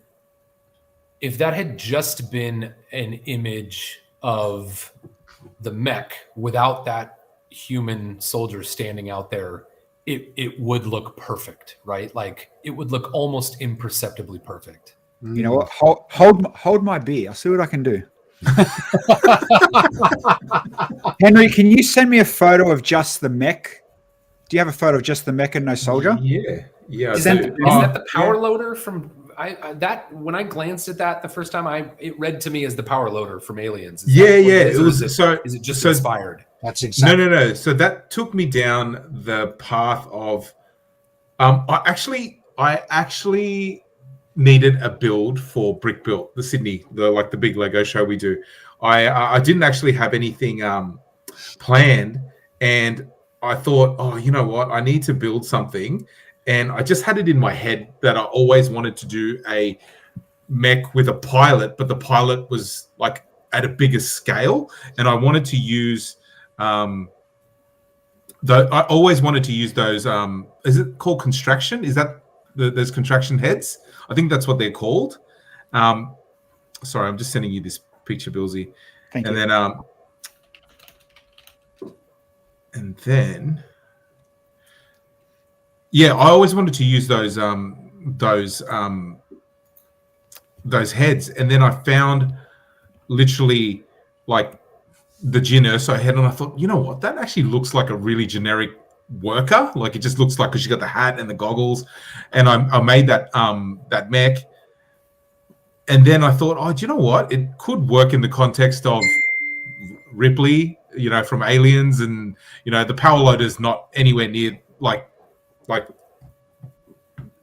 an image of the mech without that human soldier standing out there, it would look perfect, right? Like it would look almost imperceptibly perfect. You know what? Hold my beer. I'll see what I can do. Henry, can you send me a photo of just the mech? Do you have a photo of just the mech and no soldier? Yeah. Is that the power loader from that? When I glanced at that the first time, it read to me as the power loader from Aliens. Is it just inspired? That's exactly no. So that took me down the path of I actually needed a build for Brick Built, the Sydney, the big Lego show we do. I didn't actually have anything planned, and I thought, oh, you know what? I need to build something. And I just had it in my head that I always wanted to do a mech with a pilot, but the pilot was like at a bigger scale. And I wanted to use, I always wanted to use those, is it called construction? Is that those construction heads? I think that's what they're called. Sorry, I'm just sending you this picture, Bilsy. Thank you. And then, yeah, I always wanted to use those heads, and then I found literally like the Jyn Erso head, and I thought, you know what, that actually looks like a really generic worker. Like it just looks like, because she got the hat and the goggles, and I made that mech, and then I thought, oh, do you know what, it could work in the context of Ripley, from Aliens, and the power loader's not anywhere near like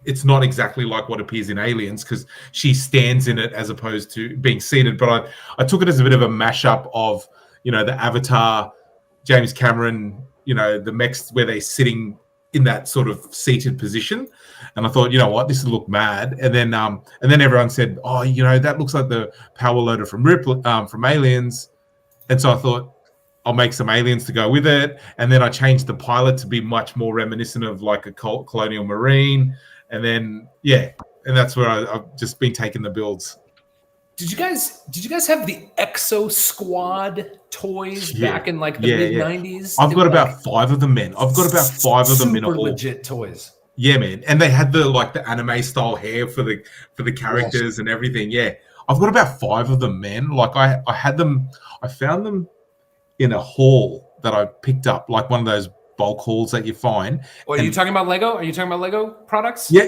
it's not exactly like what appears in Aliens because she stands in it as opposed to being seated. But I took it as a bit of a mashup of the Avatar, James Cameron, the mechs where they're sitting in that sort of seated position, and I thought, what, this will look mad. And then everyone said, oh, that looks like the power loader from from Aliens, and so I thought I'll make some aliens to go with it. And then I changed the pilot to be much more reminiscent of like a colonial marine, and then and that's where I've just been taking the builds. Did you guys have the Exo Squad toys back in like the mid 90s? I've got about 5 of them, man. I've got about 5 of them in all. Super legit toys. Yeah, man. And they had the anime style hair for the characters and everything. Yeah. I've got about 5 of them, man. Like I had them, I found them in a haul that I picked up, like one of those bulk hauls that you find. What, are you talking about Lego? Are you talking about Lego products? Yeah.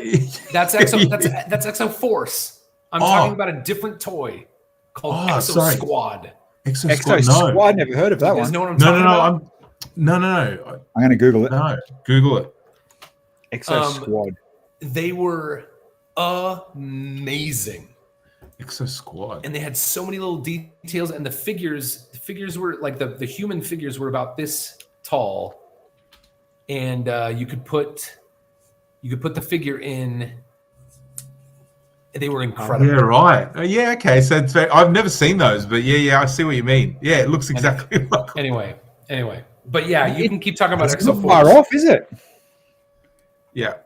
That's Exo that's Exo Force. I'm talking about a different toy called Exo Squad. Exo Squad. Never heard of that one. Know what I'm talking about? No. I'm going to Google it. No, Google it. Exo Squad. They were amazing. Exo Squad. And they had so many little details, and the figures were like the human figures were about this tall, and you could put the figure in. They were incredible. Yeah, right. Okay. So I've never seen those, but I see what you mean. Yeah, it looks exactly like. Anyway. But you can keep talking about Exo Force. Far off, is it? Yeah.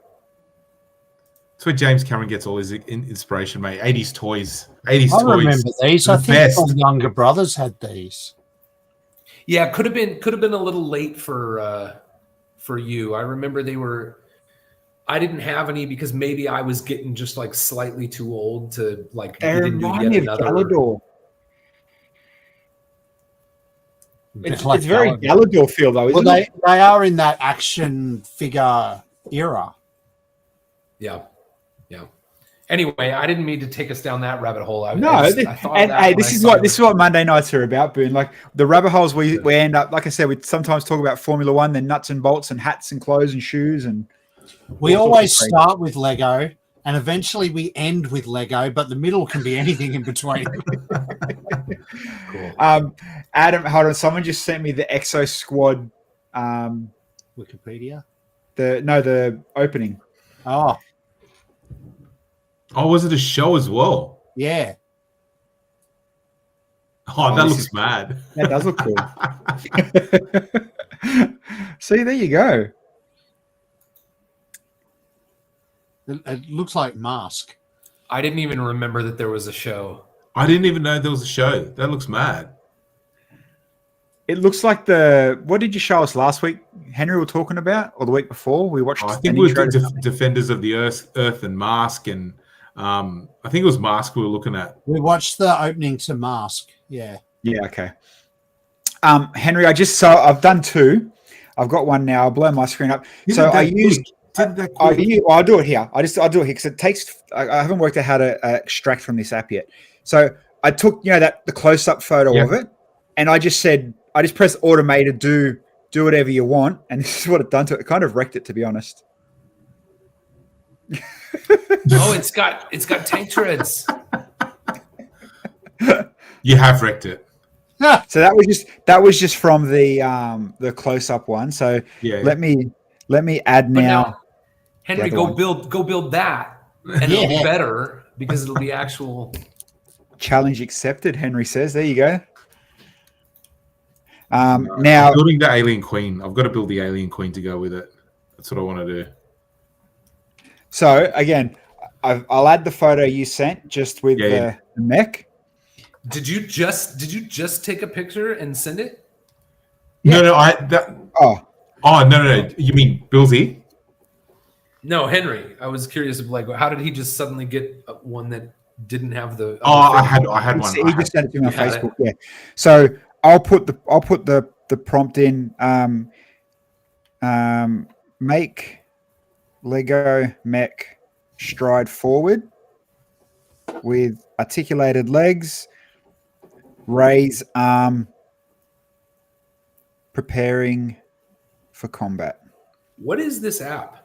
That's where James Cameron gets all his inspiration, mate. 80s toys. 80s toys. I remember these. I think best. my younger brothers had these. Yeah, could have been a little late for you. I remember they were. I didn't have any because maybe I was getting just like slightly too old to like. They remind me of Galador. It's very Galador feel though, isn't it? They are in that action figure era. Yeah. Anyway, I didn't mean to take us down that rabbit hole. This is what Monday nights are about, Boone. Like the rabbit holes we end up. Like I said, we sometimes talk about Formula One, then nuts and bolts, and hats and clothes and shoes, and we always start with Lego, and eventually we end with Lego, but the middle can be anything in between. Cool. Adam, hold on. Someone just sent me the Exo Squad. Wikipedia. The opening. Oh, was it a show as well? Yeah. Oh, that looks mad. That does look cool. See, there you go. It looks like Mask. I didn't even remember that there was a show. I didn't even know there was a show. That looks mad. It looks like what did you show us last week? Henry were talking about, or the week before? We watched. I think we were Defenders of the Earth and Mask, and I think it was Mask we were looking at. We watched the opening to Mask. Yeah. Yeah. Okay. Henry, I've done 2. I've got one now. I'll blow my screen up. I'll do it here. I'll do it here because it takes. I haven't worked out how to extract from this app yet. So I took the close-up photo of it, and I just said I just press automated do whatever you want, and this is what it done to it. It kind of wrecked it, to be honest. Oh, it's got tank treads. You have wrecked it. So that was just from the close-up one. So let me add now. Henry, go build that, and it'll be better because it'll be actual. Challenge accepted, Henry says. There you go. Now I'm building the Alien Queen. I've got to build the Alien Queen to go with it. That's what I want to do. So again, I'll add the photo you sent just with the mech. Did you just take a picture and send it? Yeah. No. No. You mean Bilsy? No, Henry. I was curious of how did he just suddenly get one that didn't have the? I had one. He just sent it to me on Facebook. Yeah. So I'll put the prompt in. Make Lego mech stride forward with articulated legs, raise arm preparing for combat. What is this app?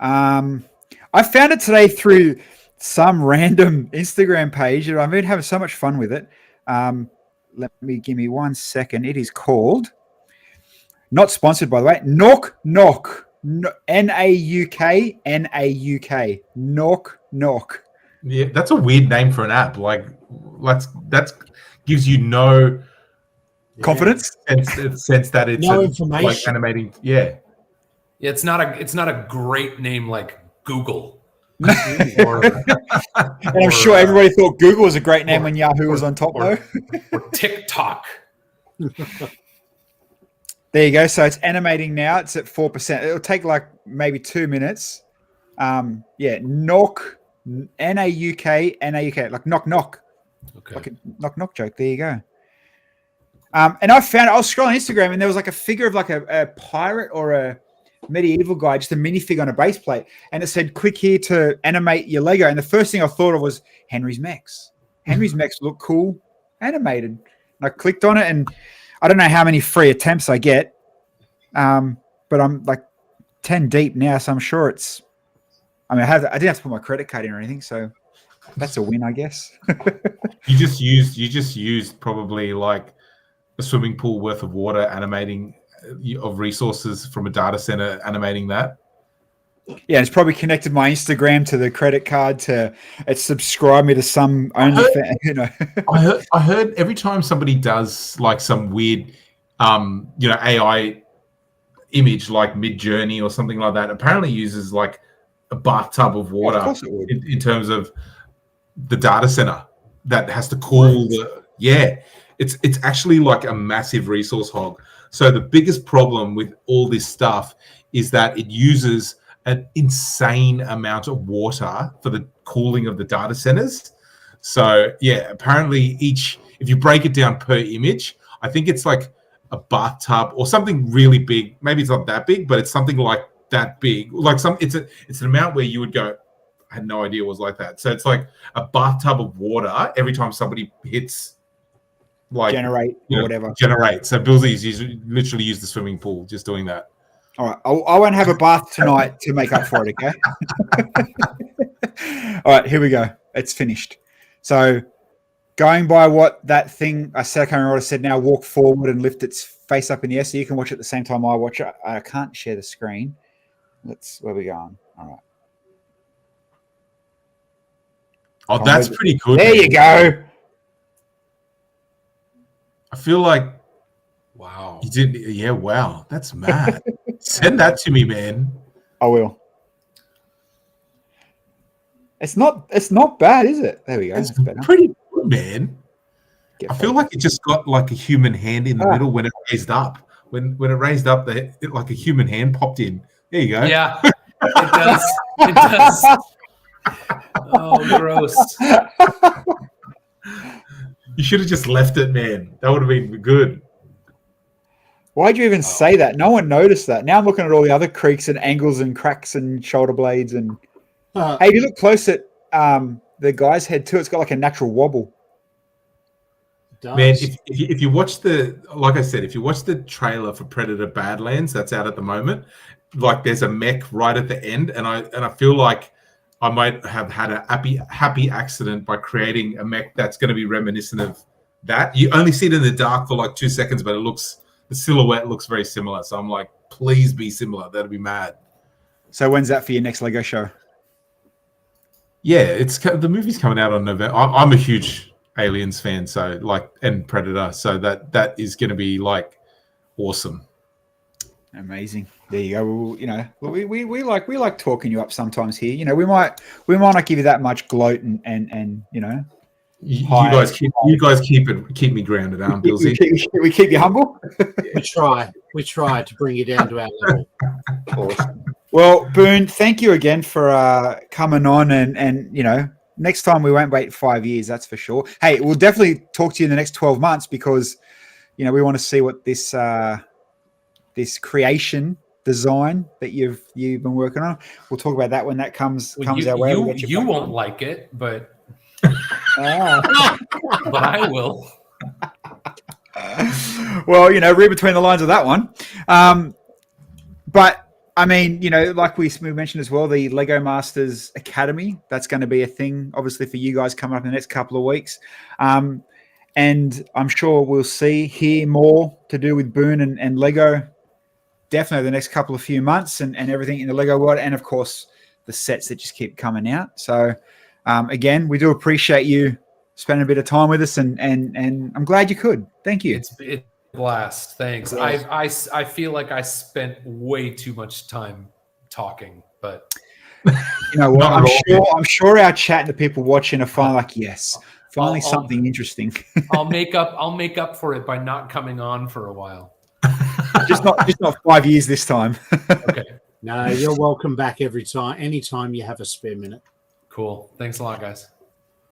I found it today through some random Instagram page, and I've been having so much fun with it. Give me 1 second. It is called, not sponsored by the way, Knock Knock. N-A-U-K, N-A-U-K. Knock Knock. Yeah, that's a weird name for an app. Like that's gives you no confidence sense that it's no information, like animating. Yeah, it's not a great name like Google. And I'm sure everybody thought Google was a great name when Yahoo was on top, though. Or TikTok. There you go. So it's animating now. It's at 4%. It'll take like maybe 2 minutes. Knock, N-A-U-K, N-A-U-K, like knock knock. Okay. Like a knock knock joke. There you go. And I was scrolling Instagram, and there was like a figure of like a pirate or a medieval guy, just a minifig on a base plate, and it said click here to animate your Lego. And the first thing I thought of was Henry's mechs. Henry's mechs look cool animated. And I clicked on it, and I don't know how many free attempts I get, but I'm like 10 deep now, so I'm sure it's, I didn't have to put my credit card in or anything, so that's a win, I guess. you just used probably like a swimming pool worth of water animating of resources from a data center animating that. Yeah, it's probably connected my Instagram to the credit card to it subscribe me to some OnlyFans, you know. I heard every time somebody does like some weird AI image like Mid-Journey or something like that, apparently uses like a bathtub of water in terms of the data center that has to cool it's actually like a massive resource hog. So the biggest problem with all this stuff is that it uses an insane amount of water for the cooling of the data centers. So yeah, apparently if you break it down per image, I think it's like a bathtub or something really big. Maybe it's not that big, but it's something like that big. Like it's an amount where you would go, I had no idea it was like that. So it's like a bathtub of water every time somebody hits like generate or whatever. Generate. So Bilsy's literally used the swimming pool just doing that. All right, I won't have a bath tonight to make up for it, okay? All right, here we go. It's finished. So going by what that thing I said, I can't remember what I said now, walk forward and lift its face up in the air so you can watch it at the same time I watch it. I can't share the screen. Where we going? All right. Oh, that's pretty good. There you go. I feel like wow. You did, yeah. Wow, that's mad. Send that to me, man. I will. It's not bad, is it? There we go. It's pretty good, man. I feel like it just got like a human hand in the middle when it raised up. When it raised up, like a human hand popped in. There you go. Yeah, it does. It does. Oh, gross. You should have just left it, man. That would have been good. Why'd you even say that? No one noticed that. Now I'm looking at all the other creaks and angles and cracks and shoulder blades. And hey, if you look close at the guy's head too, it's got like a natural wobble. Man, if you watch like I said, if you watch the trailer for Predator Badlands, that's out at the moment. Like there's a mech right at the end, and I feel like I might have had a happy accident by creating a mech that's going to be reminiscent of that. You only see it in the dark for like 2 seconds, but the silhouette looks very similar. So I'm like, please be similar. That'd be mad. So when's that for your next Lego show? Yeah, the movie's coming out on November. I'm a huge Aliens fan, so like, and Predator, so that is going to be like awesome. Amazing. There you go. Well, we like talking you up sometimes here. We might not give you that much gloat and you guys keep me grounded, Bilsy. We keep you humble. We try to bring you down to our level. Awesome. Well, Boone, thank you again for coming on and next time we won't wait 5 years, that's for sure. Hey, we'll definitely talk to you in the next 12 months because we want to see what this creation design that you've been working on. We'll talk about that when that comes our way. You won't like it, but but I will. Well, read between the lines of that one. But I mean, like we mentioned as well, the Lego Masters Academy, that's going to be a thing, obviously, for you guys coming up in the next couple of weeks. And I'm sure we'll hear more to do with Boone and Lego definitely the next couple of few months and everything in the Lego world. And, of course, the sets that just keep coming out. So, again, we do appreciate you spending a bit of time with us, and I'm glad you could. Thank you. It's a blast. Thanks. I feel like I spent way too much time talking, but you know what? I'm sure our chat and the people watching are finally like, yes, finally something interesting. I'll make up for it by not coming on for a while. just not 5 years this time. Okay. No, you're welcome back anytime you have a spare minute. Cool. Thanks a lot, guys.